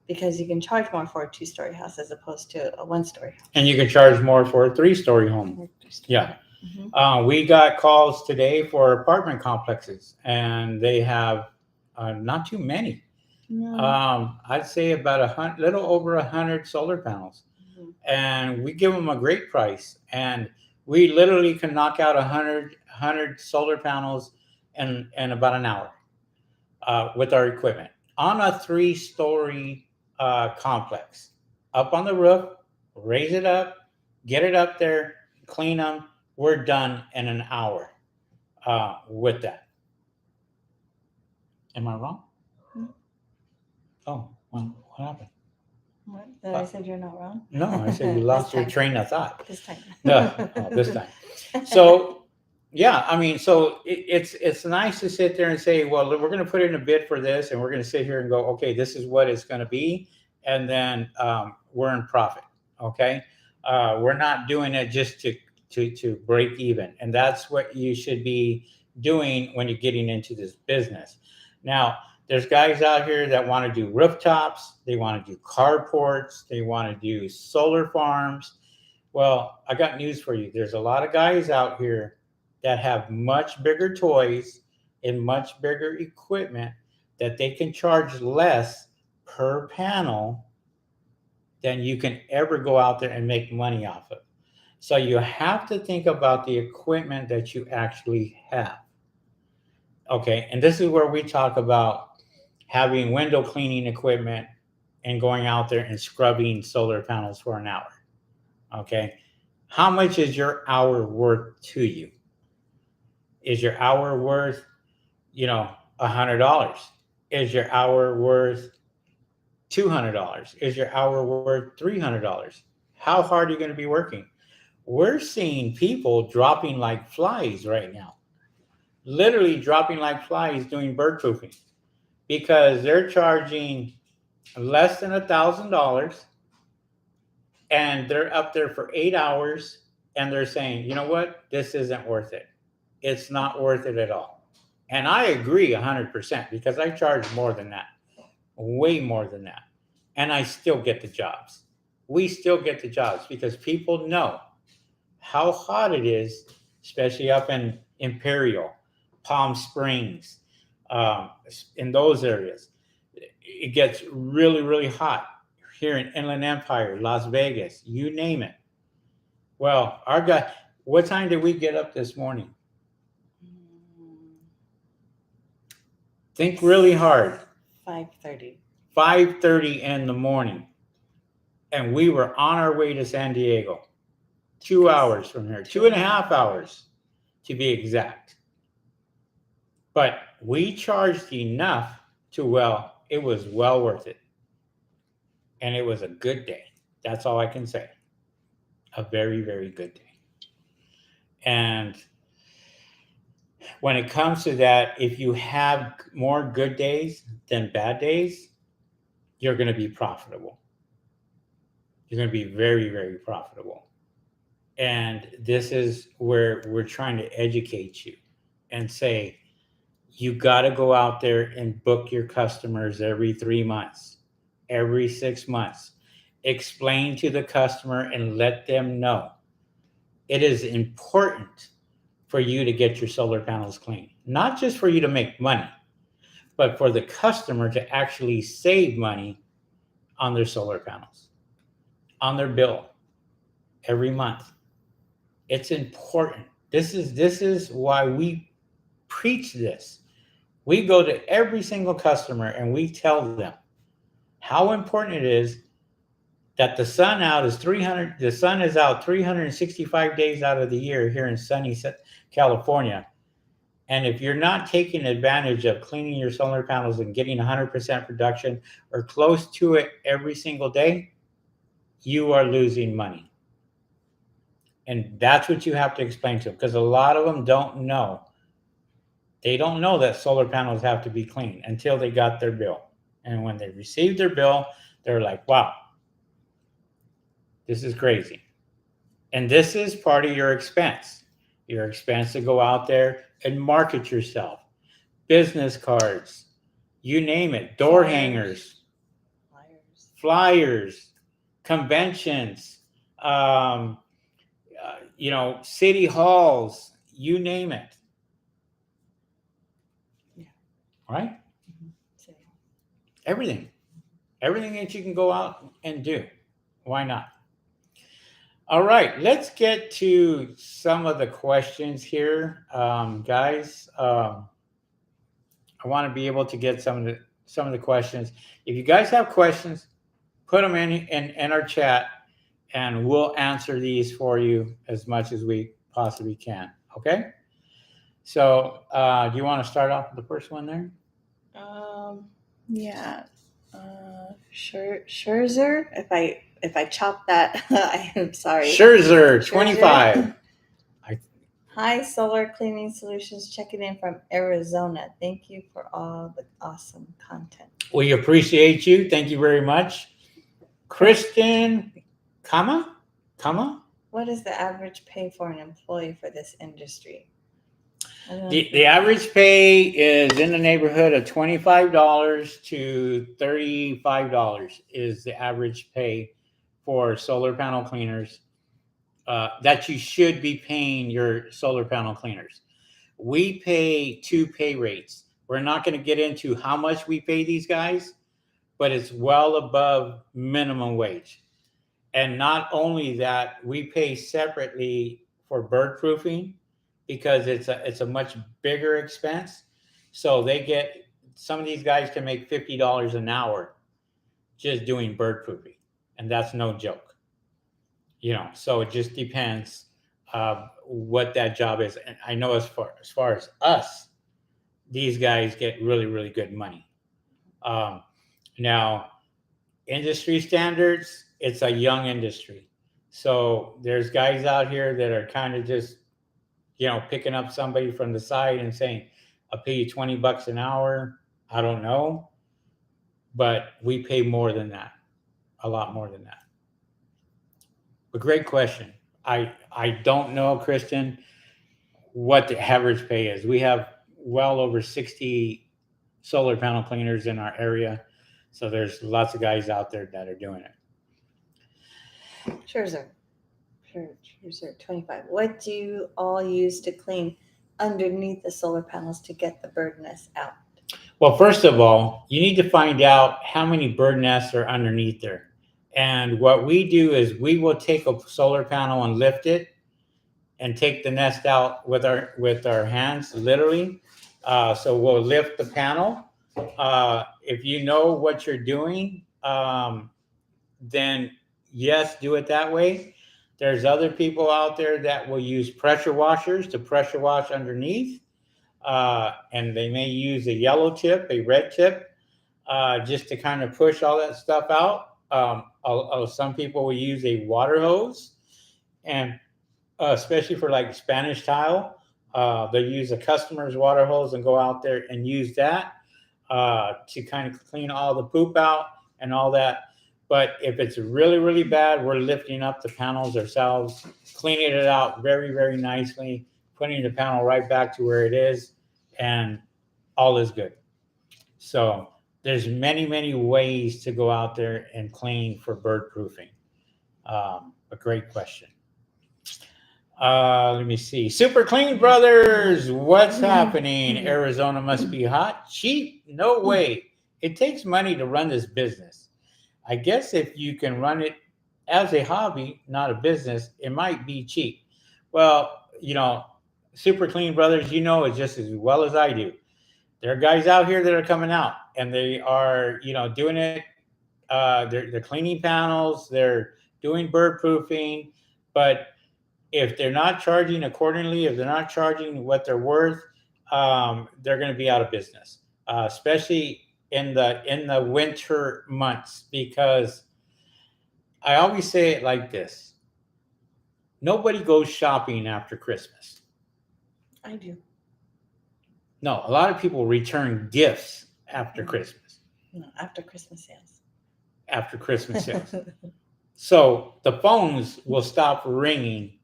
because you can charge more for a 2-story house as opposed to a 1-story house. And you can charge more for a 3-story home. Yeah. Mm-hmm. We got calls today for apartment complexes, and they have not too many. No. I'd say about a little over 100 solar panels, and we give them a great price. And we literally can knock out 100 solar panels in about an hour with our equipment on a 3-story complex. Up on the roof, raise it up, get it up there, clean them. We're done in an hour with that. Am I wrong? Oh, well, what happened? What? That I said you're not wrong? No, I said you lost your train of thought. This time. No, this time. So, yeah, I mean, so it's nice to sit there and say, well, we're going to put in a bid for this, and we're going to sit here and go, okay, this is what it's going to be, and then we're in profit. Okay, we're not doing it just to break even, and that's what you should be doing when you're getting into this business. Now, there's guys out here that want to do rooftops, they want to do carports, they want to do solar farms. Well, I got news for you. There's a lot of guys out here that have much bigger toys and much bigger equipment that they can charge less per panel than you can ever go out there and make money off of. So you have to think about the equipment that you actually have. Okay, and this is where we talk about having window cleaning equipment and going out there and scrubbing solar panels for an hour. Okay, how much is your hour worth to you? Is your hour worth, $100? Is your hour worth $200? Is your hour worth $300? How hard are you going to be working? We're seeing people dropping like flies right now, literally dropping like flies doing bird proofing because they're charging less than $1,000 and they're up there for 8 hours and they're saying, you know what, this isn't worth it. It's not worth it at all. And I agree 100% because I charge more than that, way more than that. And I still get the jobs. We still get the jobs because people know how hot it is, especially up in Imperial, Palm Springs, in those areas. It gets really, really hot here in Inland Empire, Las Vegas, you name it. Well, our guy, what time did we get up this morning? Think really hard. 5:30. 5:30 in the morning. And we were on our way to San Diego. 2 hours from here, 2.5 hours to be exact. But we charged enough to, well, it was well worth it. And it was a good day. That's all I can say. A very, very good day. And when it comes to that, if you have more good days than bad days, you're going to be profitable. You're going to be very, very profitable. And this is where we're trying to educate you and say, you got to go out there and book your customers every 3 months, every 6 months. Explain to the customer and let them know it is important for you to get your solar panels clean, not just for you to make money, but for the customer to actually save money on their solar panels, on their bill every month. It's important. This is why we preach this. We go to every single customer and we tell them how important it is that the sun is out 365 days out of the year here in sunny California. And if you're not taking advantage of cleaning your solar panels and getting 100% production or close to it every single day, you are losing money. And that's what you have to explain to them because a lot of them don't know. They don't know that solar panels have to be cleaned until they got their bill. And when they received their bill, they're like, wow, this is crazy. And this is part of your expense. Your expense to go out there and market yourself. Business cards, you name it, door hangers, flyers, conventions, city halls, you name it. Yeah. Right? Mm-hmm. Everything that you can go out and do. Why not? All right, let's get to some of the questions here, guys. I want to be able to get some of the questions. If you guys have questions, put them in our chat, and we'll answer these for you as much as we possibly can. Okay. So, do you want to start off with the first one there? Yeah. Scherzer. If I chop that, I am sorry. Scherzer 25. Hi, Solar Cleaning Solutions, checking in from Arizona. Thank you for all the awesome content. We appreciate you. Thank you very much. Kristen, Kama? What is the average pay for an employee for this industry? The average pay is in the neighborhood of $25 to $35 is the average pay for solar panel cleaners that you should be paying your solar panel cleaners. We pay 2 pay rates. We're not going to get into how much we pay these guys, but it's well above minimum wage. And not only that, we pay separately for bird proofing because it's a much bigger expense. So some of these guys can make $50 an hour just doing bird proofing, and that's no joke. So it just depends what that job is. And I know as far as us, these guys get really, really good money. Um, Now, industry standards, it's a young industry. So there's guys out here that are kind of just, picking up somebody from the side and saying, I'll pay you $20 an hour. I don't know, but we pay more than that, a lot more than that. But great question. I don't know, Kristen, what the average pay is. We have well over 60 solar panel cleaners in our area. So there's lots of guys out there that are doing it. Sure, sir. Sure, sir. 25. What do you all use to clean underneath the solar panels to get the bird nests out? Well, first of all, you need to find out how many bird nests are underneath there. And what we do is we will take a solar panel and lift it and take the nest out with our hands, literally. So we'll lift the panel. If you know what you're doing, then yes, do it that way. There's other people out there that will use pressure washers to pressure wash underneath, and they may use a yellow tip, a red tip, just to kind of push all that stuff out. Some people will use a water hose, and especially for like Spanish tile, they use a customer's water hose and go out there and use that to kind of clean all the poop out and all that. But if it's really, really bad, we're lifting up the panels ourselves, cleaning it out very, very nicely, putting the panel right back to where it is, and all is good. So there's many, many ways to go out there and clean for bird proofing. A great question. Let me see. Super Clean Brothers, what's happening? Arizona must be hot. Cheap? No way. It takes money to run this business. I guess if you can run it as a hobby, not a business, it might be cheap. Well, Super Clean Brothers, it just as well as I do. There are guys out here that are coming out and they are, doing it. They're cleaning panels, they're doing bird proofing, but if they're not charging accordingly, if they're not charging what they're worth, they're going to be out of business, especially in the winter months. Because I always say it like this: nobody goes shopping after Christmas. I do. No, a lot of people return gifts after Christmas. No, after Christmas sales. After Christmas sales. So the phones will stop ringing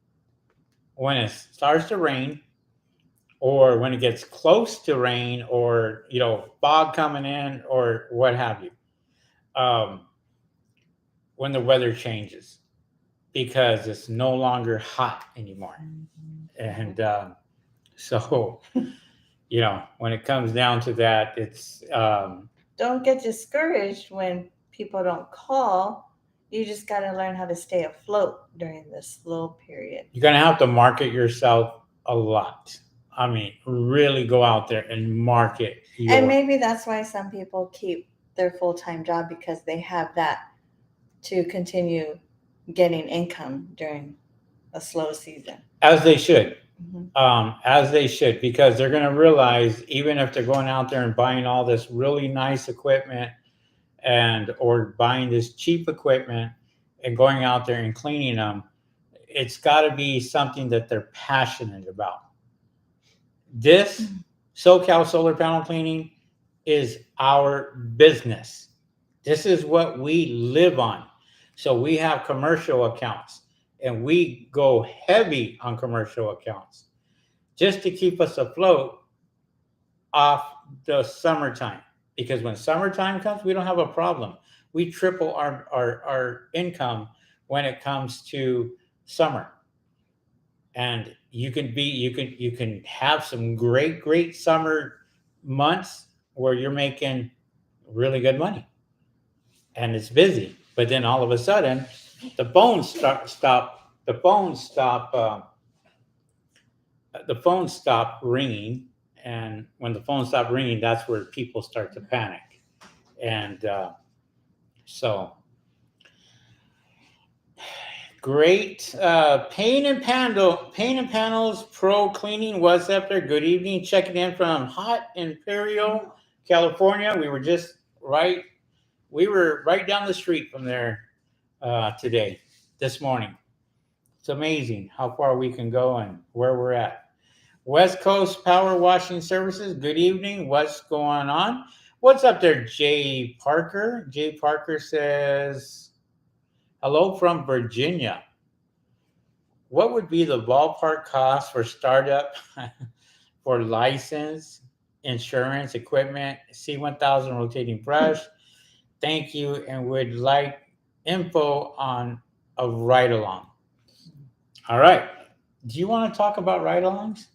when it starts to rain, or when it gets close to rain, or fog coming in, or what have you, when the weather changes, because it's no longer hot anymore. And so when it comes down to that, it's don't get discouraged when people don't call. You just got to learn how to stay afloat during this slow period. You're going to have to market yourself a lot. I mean, really go out there and market. And maybe that's why some people keep their full-time job, because they have that to continue getting income during a slow season. As they should. Mm-hmm. As they should, because they're going to realize, even if they're going out there and buying all this really nice equipment or buying this cheap equipment and going out there and cleaning them, it's got to be something that they're passionate about. This SoCal solar panel cleaning is our business. This is what we live on. So we have commercial accounts, and we go heavy on commercial accounts just to keep us afloat off the summertime. Because when summertime comes, we don't have a problem. We triple our income when it comes to summer. And you can have some great summer months where you're making really good money and it's busy. But then all of a sudden, the phones stop ringing. And when the phones stop ringing, that's where people start to panic. And so Great. Paint and Panels Pro Cleaning was up there. Good evening. Checking in from hot Imperial, California. We were right down the street from there this morning. It's amazing how far we can go and where we're at. West Coast Power Washing Services. Good evening. What's going on? What's up there, Jay Parker? Jay Parker says, hello from Virginia. What would be the ballpark cost for startup for license, insurance, equipment, C1000 rotating brush? Thank you, and would like info on a ride along. All right. Do you want to talk about ride alongs?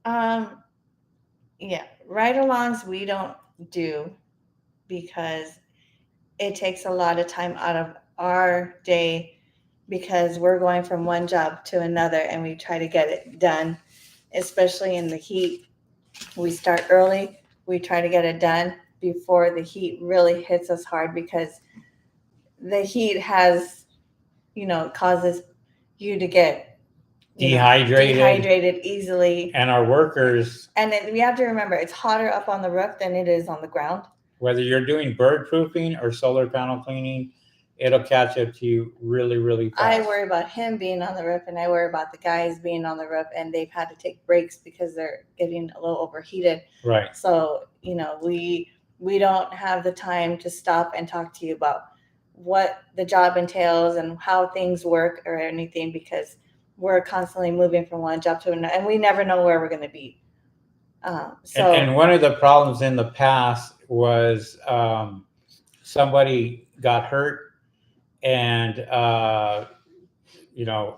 Yeah, ride-alongs we don't do because it takes a lot of time out of our day because we're going from one job to another and we try to get it done, especially in the heat. We start early, we try to get it done before the heat really hits us hard because the heat has, causes you to get dehydrated easily. And our workers. And we have to remember, it's hotter up on the roof than it is on the ground. Whether you're doing bird proofing or solar panel cleaning, it'll catch up to you really, really fast. I worry about him being on the roof, and I worry about the guys being on the roof, and they've had to take breaks because they're getting a little overheated. Right. So, we don't have the time to stop and talk to you about what the job entails and how things work or anything because we're constantly moving from one job to another, and we never know where we're going to be. And one of the problems in the past was somebody got hurt and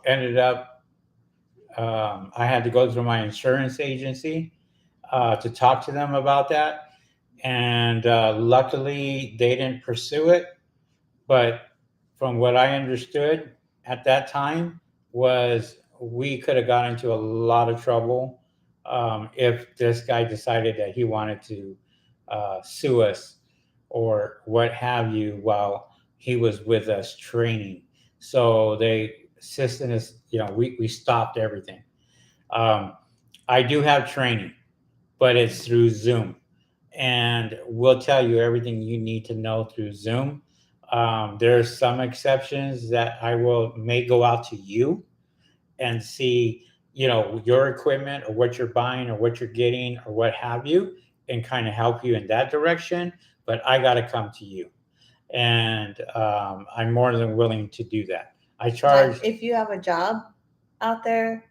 ended up I had to go through my insurance agency to talk to them about that, and luckily they didn't pursue it. But from what I understood at that time was we could have got into a lot of trouble if this guy decided that he wanted to sue us or what have you while he was with us training. So they assisted us, we stopped everything. I do have training, but it's through Zoom. And we'll tell you everything you need to know through Zoom. There's some exceptions that may go out to you and see, your equipment or what you're buying or what you're getting or what have you, and kind of help you in that direction. But I got to come to you. And I'm more than willing to do that. I charge. If you have a job out there,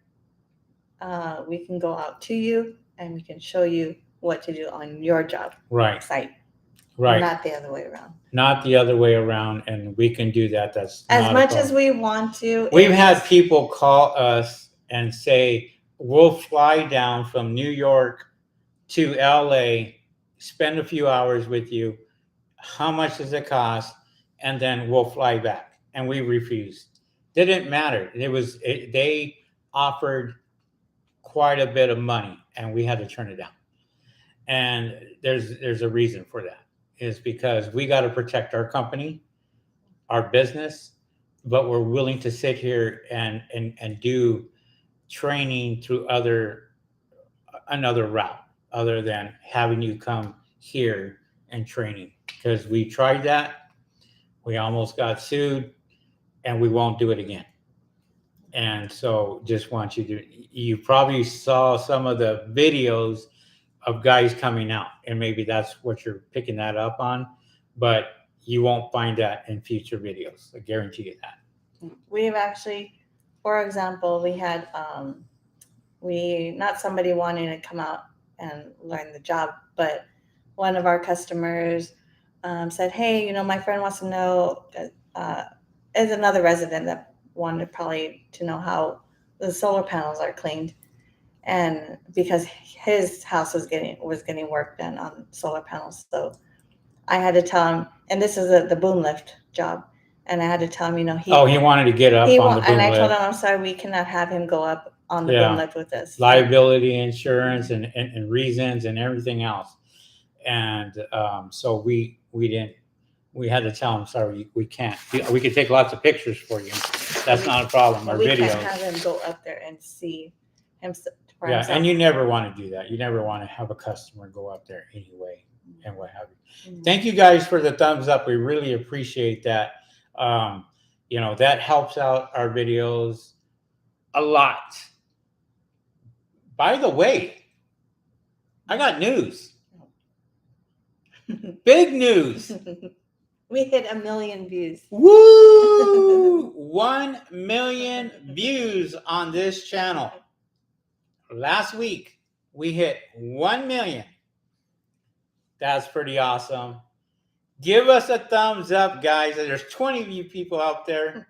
we can go out to you and we can show you what to do on your job site. Right. Not the other way around. Not the other way around, and we can do that. That's as much as we want to. We've had people call us and say, we'll fly down from New York to LA, spend a few hours with you. How much does it cost? And then we'll fly back. And we refused. Didn't matter. They offered quite a bit of money, and we had to turn it down. And there's a reason for that. Is because we got to protect our company, our business, but we're willing to sit here and do training through another route other than having you come here and training. Because we tried that, we almost got sued, and we won't do it again. And so just want you probably saw some of the videos of guys coming out, and maybe that's what you're picking that up on, but you won't find that in future videos. I guarantee you that. We've actually, for example, we had not somebody wanting to come out and learn the job, but one of our customers said, hey, my friend wants to know, is another resident that wanted probably to know how the solar panels are cleaned. And because his house was getting work done on solar panels, so I had to tell him. And this is the boom lift job, and I had to tell him, he wanted to get up on the boom lift. And I told him, I'm sorry, we cannot have him go up on the boom lift with us. Liability insurance and reasons and everything else, and so we didn't we had to tell them, sorry, we can't. We could take lots of pictures for you. That's not a problem. Or we videos. can't have him go up there and see him for Yeah, himself. and you never want to do that. You never want to have a customer go up there anyway, and what have you. Thank you guys for the thumbs up. We really appreciate that. That helps out our videos a lot. By the way, I got news. Big news. We hit 1 million views. Woo! 1 million views on this channel. Last week, we hit 1 million. That's pretty awesome. Give us a thumbs up, guys. There's 20 of you people out there.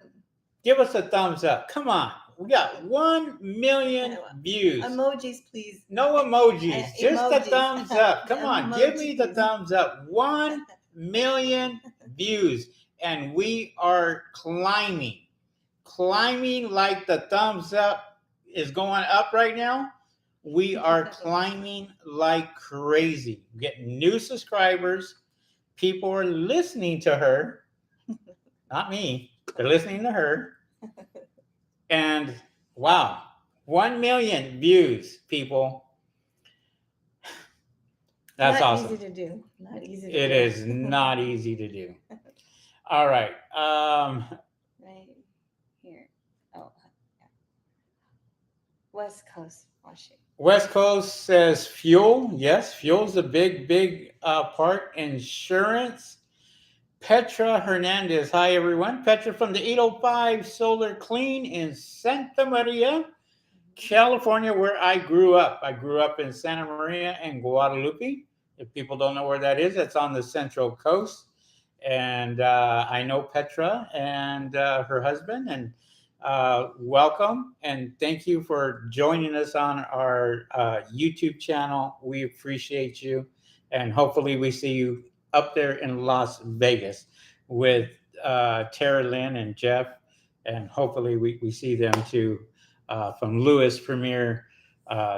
Give us a thumbs up. Come on. We got 1 million views. Emojis, please. No emojis. Just emojis. the thumbs up. Come on. Emoji, Give me the please. thumbs up. 1 million views. And we are climbing. Climbing like the thumbs up is going up right now. We are climbing like crazy. Getting new subscribers. People are listening to her. Not me. They're listening to her. And wow, 1 million views, people. That's not awesome. Easy to do. Not easy to do. It is not easy to do. All right. Right here. Oh, yeah. West Coast washing. West Coast says fuel. Yes, fuel's a big part. Insurance. Petra Hernandez. Hi, everyone. Petra from the 805 Solar Clean in Santa Maria, California, where I grew up. I grew up in Santa Maria and Guadalupe. If people don't know where that is, it's on the Central Coast. And I know Petra and her husband. And welcome. And thank you for joining us on our YouTube channel. We appreciate you. And hopefully we see you up there in Las Vegas with Tara Lynn and Jeff, and hopefully we see them too from Lewis Premier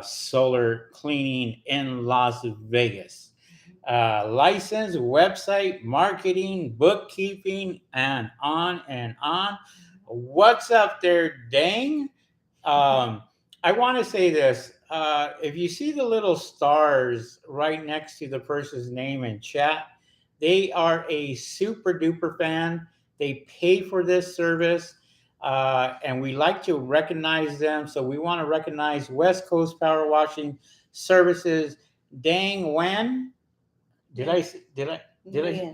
Solar Cleaning in Las Vegas. License, website, marketing, bookkeeping, and on and on. What's up there, dang? I want to say this. If you see the little stars right next to the person's name in chat, they are a super duper fan. They pay for this service, and we like to recognize them. So we want to recognize West Coast Power Washing Services. Dang Wen. Did I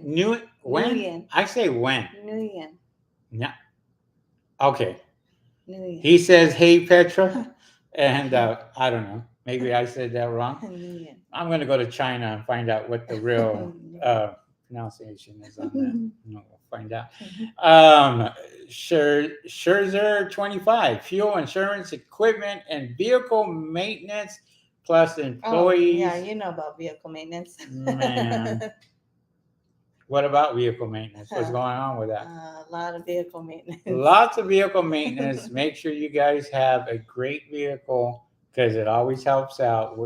knew it? When? Nguyen. I say when. Nguyen. Yeah. Okay. Nguyen. He says, "Hey Petra," and I don't know. Maybe I said that wrong. Nguyen. I'm going to go to China and find out what the real pronunciation is on that. We'll find out. Scherzer 25, fuel, insurance, equipment, and vehicle maintenance, plus employees. Oh, yeah, you know about vehicle maintenance. Man. What about vehicle maintenance? What's going on with that? A lot of vehicle maintenance. Lots of vehicle maintenance. Make sure you guys have a great vehicle because it always helps out.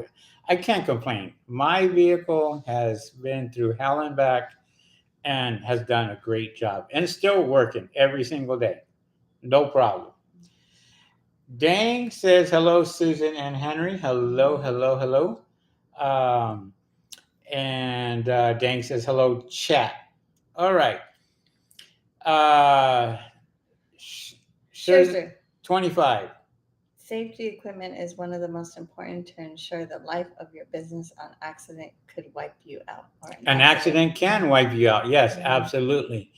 I can't complain. My vehicle has been through hell and back and has done a great job and it's still working every single day. No problem. Dang says, hello, Susan and Henry. Hello. And Dang says, hello, chat. All right. Scherzer. 25. Safety equipment is one of the most important to ensure the life of your business. An accident could wipe you out. Or An accident can wipe you out. Yes, absolutely.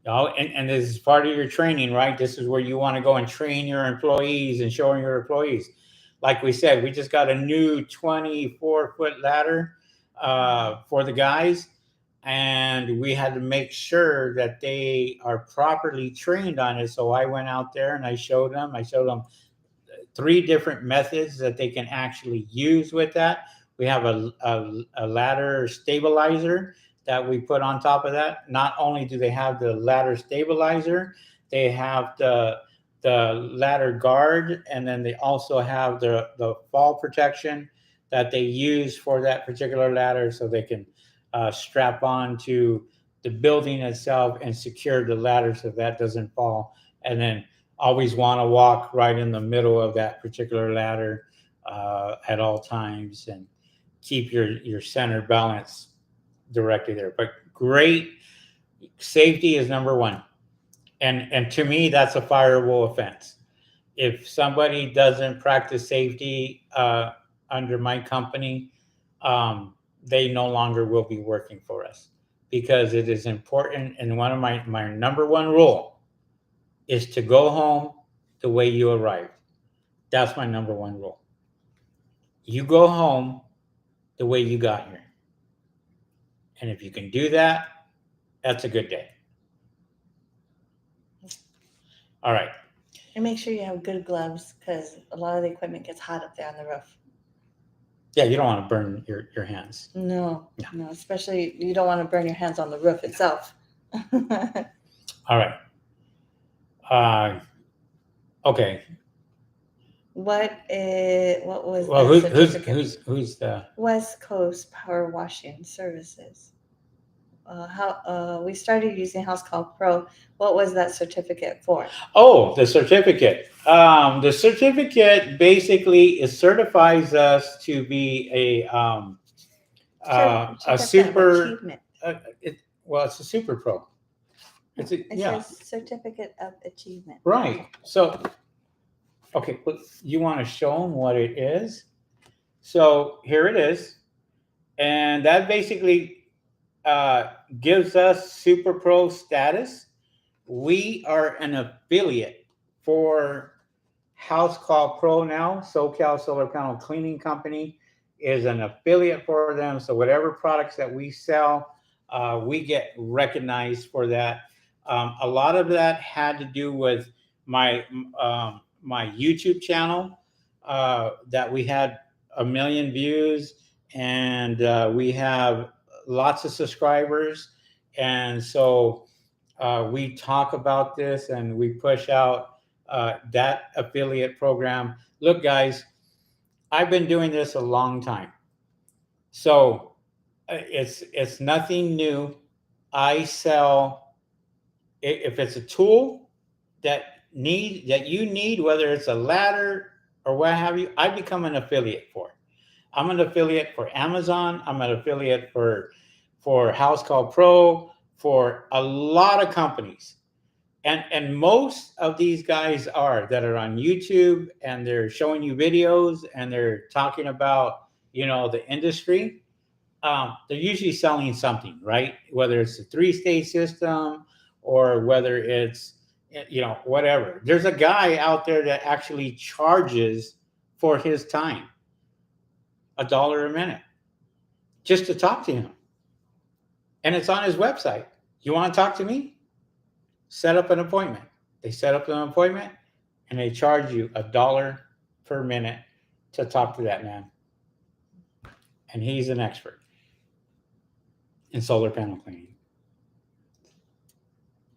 And this is part of your training, right? This is where you want to go and train your employees and showing your employees. Like we said, we just got a new 24-foot ladder for the guys. And we had to make sure that they are properly trained on it. So I went out there and I showed them 3 different methods that they can actually use with that. We have a ladder stabilizer that we put on top of that. Not only do they have the ladder stabilizer, they have the ladder guard, and then they also have the fall protection that they use for that particular ladder so they can strap on to the building itself and secure the ladder so that doesn't fall. And then always want to walk right in the middle of that particular ladder at all times and keep your center balance directly there. But great safety is number one. And to me, that's a fireable offense. If somebody doesn't practice safety under my company, they no longer will be working for us because it is important. And one of my number one rule is to go home the way you arrived. That's my number one rule. You go home the way you got here. And if you can do that, that's a good day. All right. And make sure you have good gloves because a lot of the equipment gets hot up there on the roof. Yeah, you don't want to burn your hands. No, especially you don't want to burn your hands on the roof itself. All right. Okay. What was Well, the who's the West Coast Power Washing Services? We started using Housecall Pro. What was that certificate for? Oh, the certificate. The certificate basically certifies us to be a super. It's a super pro. It says certificate of achievement. Right. So, okay, you want to show them what it is? So here it is, and that basically gives us super pro status. We are an affiliate for Housecall Pro now. SoCal Solar Panel Cleaning Company is an affiliate for them. So whatever products that we sell, we get recognized for that. A lot of that had to do with my my YouTube channel that we had 1 million views, and we have lots of subscribers, and so we talk about this and we push out that affiliate program. Look, guys, I've been doing this a long time, so it's nothing new. I sell if it's a tool that you need, whether it's a ladder or what have you. I become an affiliate for it. I'm an affiliate for Amazon. I'm an affiliate for Housecall Pro, for a lot of companies. And most of these guys that are on YouTube and they're showing you videos and they're talking about, the industry. They're usually selling something, right? Whether it's a 3-stage system or whether it's, whatever. There's a guy out there that actually charges for his time $1 a minute just to talk to him. And it's on his website. You want to talk to me? Set up an appointment. They set up an appointment and they charge you $1 per minute to talk to that man. And he's an expert in solar panel cleaning.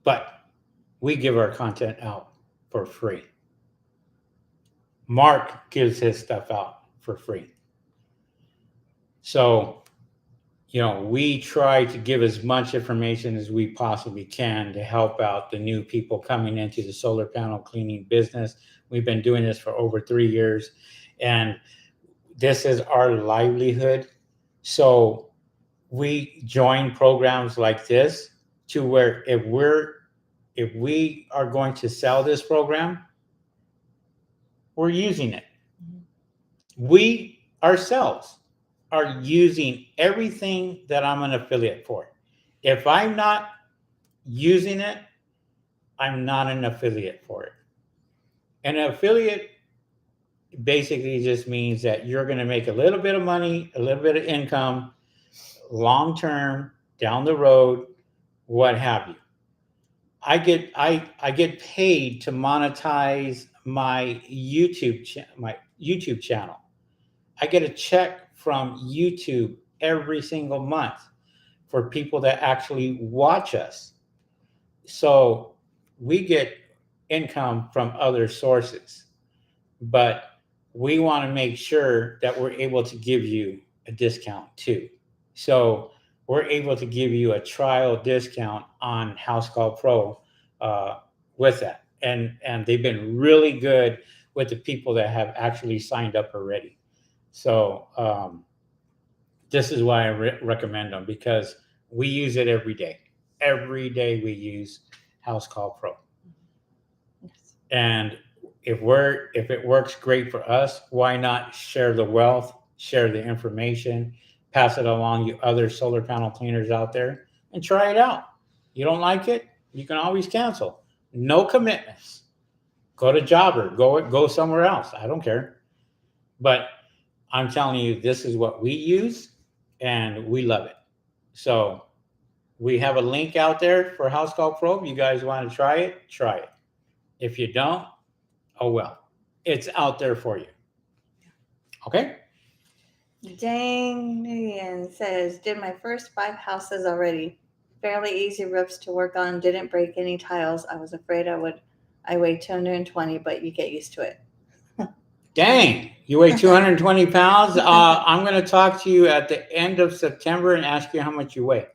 But we give our content out for free. Mark gives his stuff out for free. So, we try to give as much information as we possibly can to help out the new people coming into the solar panel cleaning business. We've been doing this for over 3 years, and this is our livelihood. So we join programs like this to where if we are going to sell this program, we're using it. We ourselves are using everything that I'm an affiliate for. If I'm not using it, I'm not an affiliate for it. An affiliate basically just means that you're going to make a little bit of money, a little bit of income, long term, down the road, what have you. I get paid to monetize my YouTube channel. I get a check from YouTube every single month for people that actually watch us. So we get income from other sources, but we want to make sure that we're able to give you a discount too. So we're able to give you a trial discount on Housecall Pro with that. And they've been really good with the people that have actually signed up already. So this is why I recommend them, because we use it every day. Every day we use Housecall Pro. Yes. And if it works great for us, why not share the wealth, share the information, pass it along to other solar panel cleaners out there, and try it out. You don't like it, you can always cancel. No commitments. Go to Jobber, go somewhere else. I don't care. But I'm telling you, this is what we use, and we love it. So we have a link out there for Housecall Pro. If you guys want to try it, try it. If you don't, oh well. It's out there for you. Okay? Jane Nguyen says, did my first 5 houses already. Fairly easy roofs to work on. Didn't break any tiles. I was afraid I weighed 220, but you get used to it. Dang, you weigh 220 pounds? I'm going to talk to you at the end of September and ask you how much you weigh.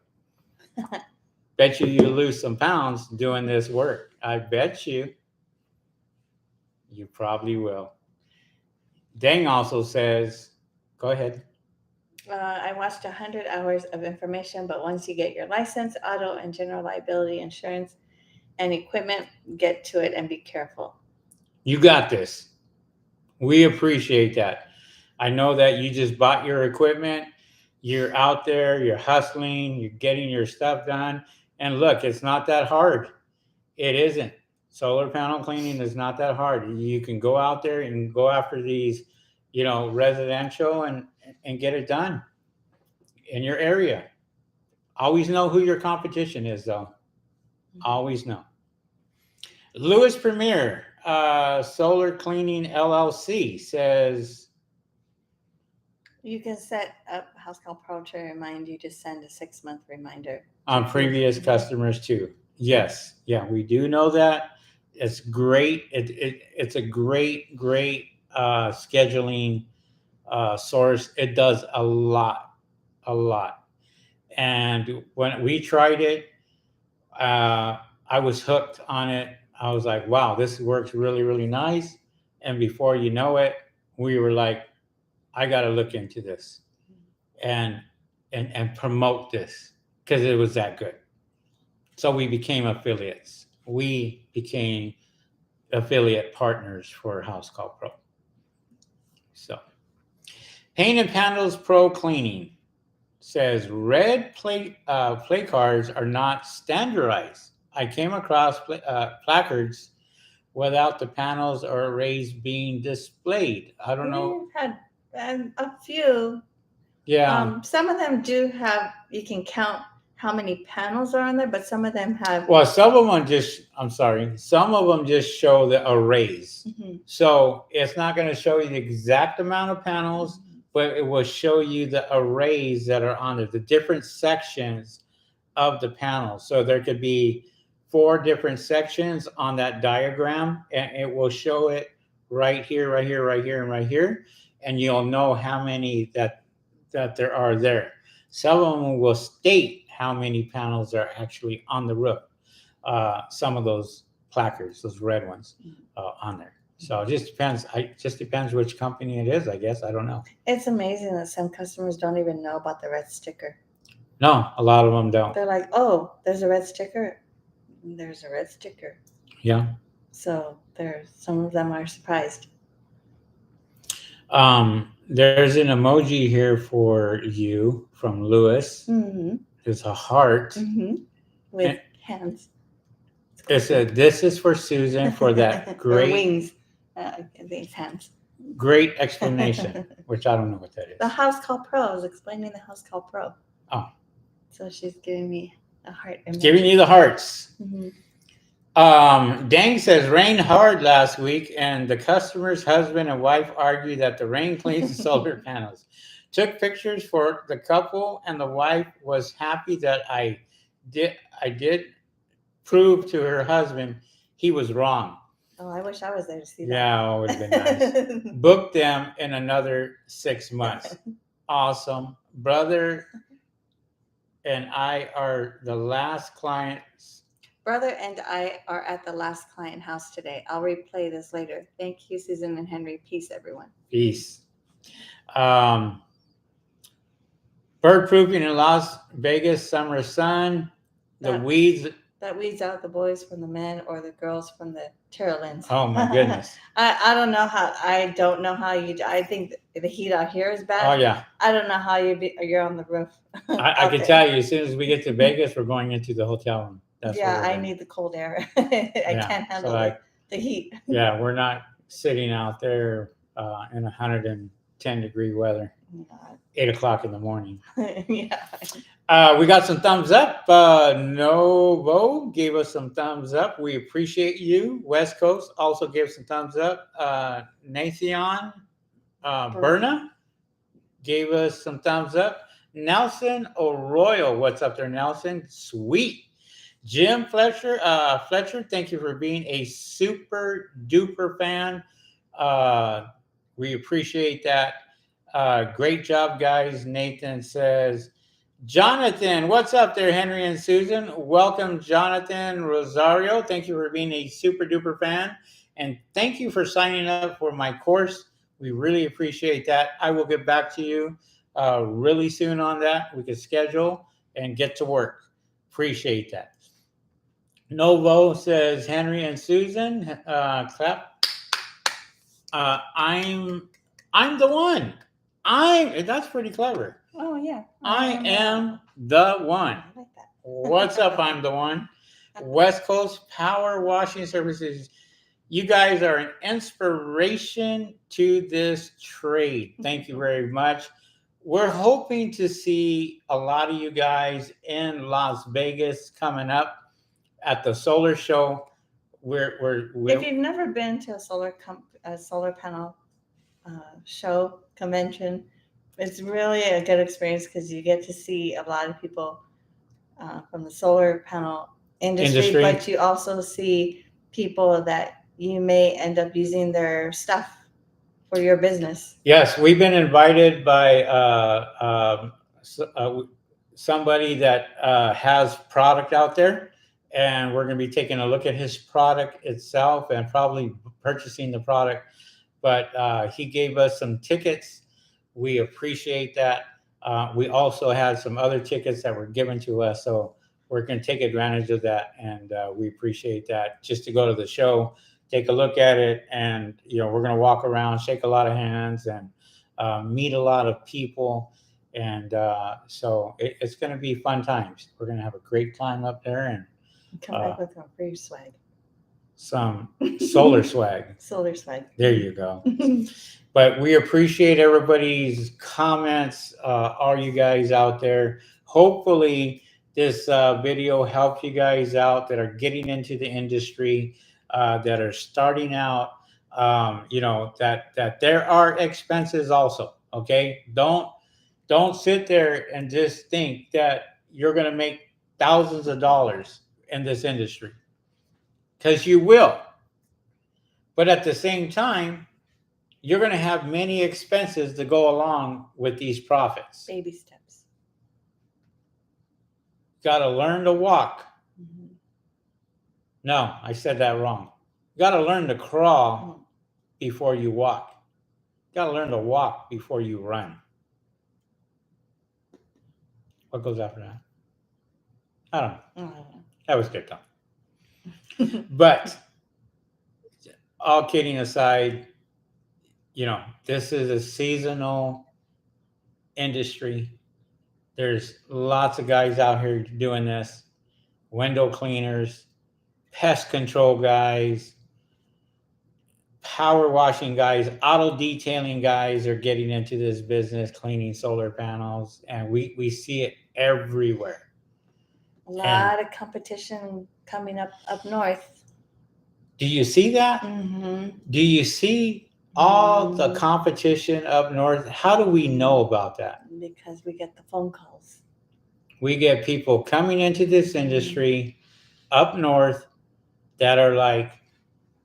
Bet you lose some pounds doing this work. I bet you. You probably will. Dang also says, go ahead. I watched 100 hours of information, but once you get your license, auto and general liability insurance and equipment, get to it and be careful. You got this. We appreciate that. I know that you just bought your equipment. You're out there, you're hustling, you're getting your stuff done. And look, it's not that hard. It isn't. Solar panel cleaning is not that hard. You can go out there and go after these, residential and get it done in your area. Always know who your competition is, though. Always know. Lewis Premier, Solar Cleaning LLC says, You can set up Housecall Pro to remind you to send a 6-month reminder. on previous customers too. Yes. Yeah, we do know that. It's great. It's a great scheduling source. It does a lot. And when we tried it, I was hooked on it. I was like, wow, this works really nice. And before you know it, we were like, I got to look into this and promote this because it was that good. So we became affiliates. We became affiliate partners for Housecall Pro. So Paint and Panels Pro Cleaning says red play cards are not standardized. I came across placards without the panels or arrays being displayed. I don't know. We've had a few. Yeah. Some of them do have, you can count how many panels are on there, but some of them have. Well, some of them just show the arrays. Mm-hmm. So it's not going to show you the exact amount of panels, but it will show you the arrays that are on it, the different sections of the panel. So there could be 4 different sections on that diagram, and it will show it right here, and right here, and you'll know how many that there are there. Some of them will state how many panels are actually on the roof. Some of those placards, those red ones, on there. So it just depends. It just depends which company it is, I guess. I don't know. It's amazing that some customers don't even know about the red sticker. No, a lot of them don't. They're like, oh, there's a red sticker. There's a red sticker. Yeah. So some of them are surprised. There's an emoji here for you from Lewis. Mm-hmm. It's a heart. Mm-hmm. With hands. It said, "This is for Susan for that great wings." These hands. Great explanation, which I don't know what that is. The Housecall Pro. I was explaining the Housecall Pro. Oh. So she's giving me a heart. Giving you the hearts. Mm-hmm. Dang says rained hard last week, and the customer's husband and wife argued that the rain cleans the solar panels. Took pictures for the couple, and the wife was happy that I did prove to her husband he was wrong. Oh, I wish I was there to see that. Yeah, it would have been nice. Booked them in another 6 months. Awesome. Brother and I are the last clients. Brother and I are at the last client house today. I'll replay this later. Thank you, Susan and Henry. Peace, everyone. Peace. Bird proofing in Las Vegas, summer sun. The That- weeds. That weeds out the boys from the men or the girls from the Terrelins. Oh my goodness. I don't know how. I don't know how you. I think the heat out here is bad. Oh yeah. I don't know how you're on the roof. I can tell you, as soon as we get to Vegas, we're going into the hotel room. That's yeah, I doing. need the cold air. I can't handle the heat. Yeah, we're not sitting out there in 110-degree weather. 8 o'clock in the morning. Yeah. We got some thumbs up. Novo gave us some thumbs up. We appreciate you. West Coast also gave some thumbs up. Nathan Berna gave us some thumbs up. Nelson Arroyo, what's up there, Nelson? Sweet. Jim Fletcher, thank you for being a super duper fan. We appreciate that. Great job, guys. Nathan says, Jonathan, what's up there, Henry and Susan? Welcome, Jonathan Rosario. Thank you for being a super duper fan. And thank you for signing up for my course. We really appreciate that. I will get back to you really soon on that. We can schedule and get to work. Appreciate that. Novo says, Henry and Susan, clap. I'm the one. That's pretty clever. Oh yeah. I am the one. I like that. What's up? I'm the one. West Coast Power Washing Services. You guys are an inspiration to this trade. Thank you very much. We're hoping to see a lot of you guys in Las Vegas coming up at the solar show. If you've never been to a solar panel show convention, it's really a good experience because you get to see a lot of people from the solar panel industry, but you also see people that you may end up using their stuff for your business. Yes, we've been invited by somebody that has product out there, and we're going to be taking a look at his product itself and probably purchasing the product. But he gave us some tickets. We appreciate that. We also had some other tickets that were given to us, so we're going to take advantage of that, and we appreciate that. Just to go to the show, take a look at it, and we're going to walk around, shake a lot of hands, and meet a lot of people, and so it's going to be fun times. We're going to have a great time up there, and come back with some free swag. Some solar swag. Solar swag. There you go. But we appreciate everybody's comments, all you guys out there. Hopefully this video helped you guys out that are getting into the industry, that are starting out, that there are expenses also. Okay. Don't sit there and just think that you're going to make thousands of dollars in this industry, because you will. But at the same time, you're going to have many expenses to go along with these profits. Baby steps. Got to learn to walk. Mm-hmm. No, I said that wrong. You got to learn to crawl before you walk. You got to learn to walk before you run. What goes after that? I don't know. That was good though. But all kidding aside, this is a seasonal industry. There's lots of guys out here doing this. Window cleaners, pest control guys, power washing guys, auto detailing guys are getting into this business, cleaning solar panels, and we see it everywhere. A lot of competition coming up north. Do you see that? Mm-hmm. Do you see all the competition up north? How do we know about that? Because we get the phone calls. We get people coming into this industry up north that are like,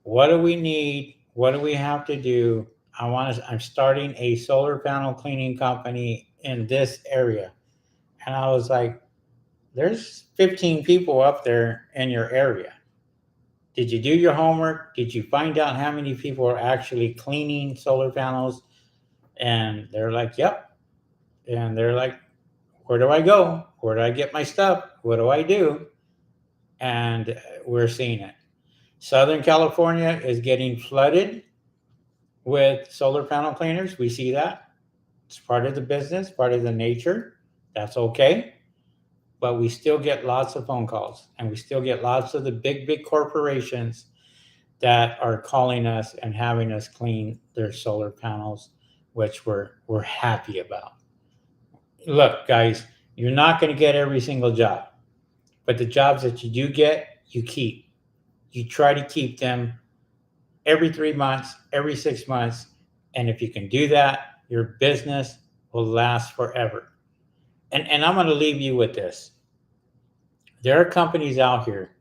what do we need? What do we have to do? I'm starting a solar panel cleaning company in this area. And I was like, there's 15 people up there in your area. Did you do your homework? Did you find out how many people are actually cleaning solar panels? And they're like, yep. And they're like, where do I go? Where do I get my stuff? What do I do? And we're seeing it. Southern California is getting flooded with solar panel cleaners. We see that. It's part of the business, part of the nature. That's okay. But we still get lots of phone calls, and we still get lots of the big corporations that are calling us and having us clean their solar panels, which we're happy about. Look, guys, you're not going to get every single job, but the jobs that you do get, you keep. You try to keep them every 3 months, every 6 months. And if you can do that, your business will last forever. And I'm going to leave you with this. There are companies out here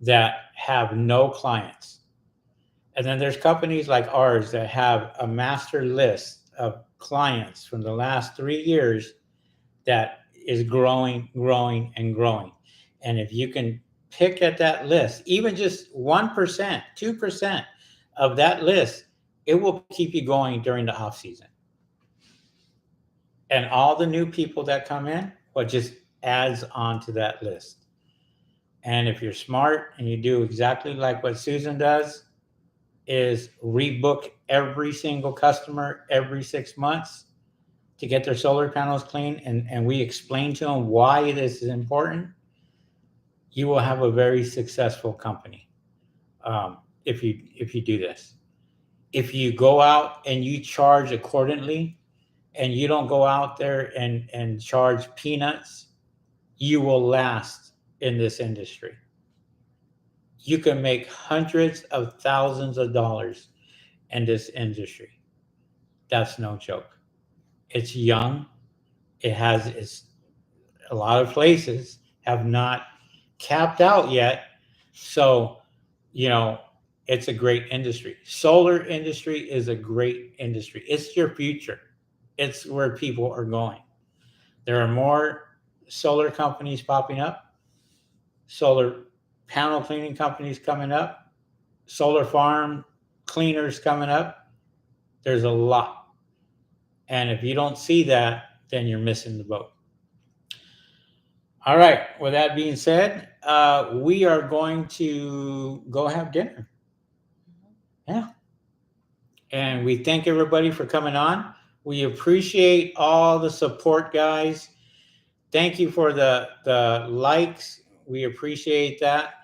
that have no clients. And then there's companies like ours that have a master list of clients from the last 3 years that is growing, growing, and growing. And if you can pick at that list, even just 1%, 2% of that list, it will keep you going during the off season. And all the new people that come in, well, just adds on to that list. And if you're smart and you do exactly like what Susan does, is rebook every single customer every 6 months to get their solar panels clean, and we explain to them why this is important, you will have a very successful company if you do this. If you go out and you charge accordingly, and you don't go out there and charge peanuts, you will last in this industry. You can make hundreds of thousands of dollars in this industry. That's no joke. It's young. It's a lot of places have not capped out yet. So, it's a great industry. Solar industry is a great industry. It's your future. It's where people are going. There are more solar companies popping up, solar panel cleaning companies coming up, solar farm cleaners coming up. There's a lot. And if you don't see that, then you're missing the boat. All right. With that being said, we are going to go have dinner. Yeah. And we thank everybody for coming on. We appreciate all the support, guys. Thank you for the likes. We appreciate that.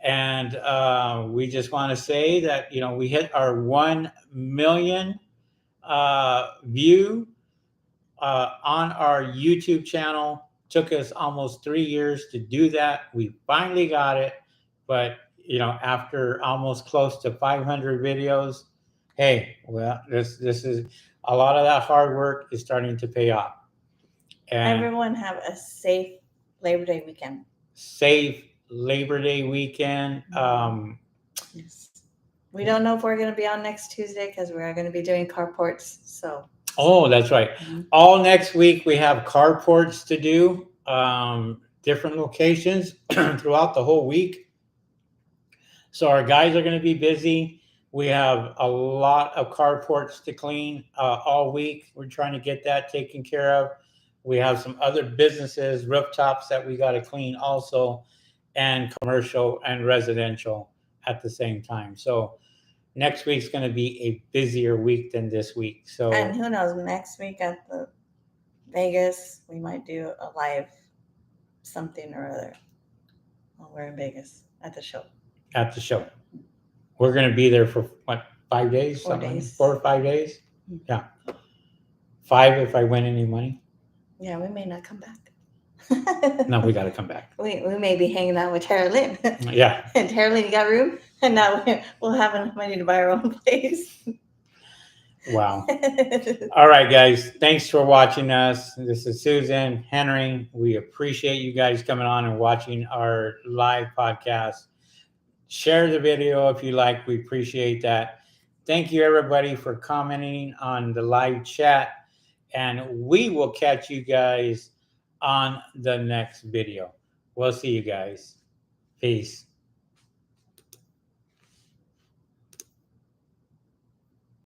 And we just want to say that, we hit our 1 million view on our YouTube channel. Took us almost 3 years to do that. We finally got it. But, after almost close to 500 videos, hey, well, this is a lot of that hard work is starting to pay off. And everyone have a safe Labor Day weekend. Safe Labor Day weekend. Yes. We don't know if we're going to be on next Tuesday because we are going to be doing carports. So. Oh, that's right. Mm-hmm. All next week we have carports to do, different locations throughout the whole week. So our guys are going to be busy. We have a lot of carports to clean all week. We're trying to get that taken care of. We have some other businesses, rooftops that we got to clean also, and commercial and residential at the same time. So next week's going to be a busier week than this week. So, and who knows, next week at the Vegas, we might do a live something or other while we're in Vegas at the show. At the show. We're going to be there for, 5 days? 4 days. 4 or 5 days? Mm-hmm. Yeah. 5 if I win any money. Yeah, we may not come back. No, we got to come back. We may be hanging out with Tara Lynn. Yeah. And Tara Lynn, you got room? And now we'll have enough money to buy our own place. Wow. All right, guys. Thanks for watching us. This is Susan, Henry. We appreciate you guys coming on and watching our live podcast. Share the video if you like. We appreciate that. Thank you, everybody, for commenting on the live chat. And we will catch you guys on the next video. We'll see you guys. Peace.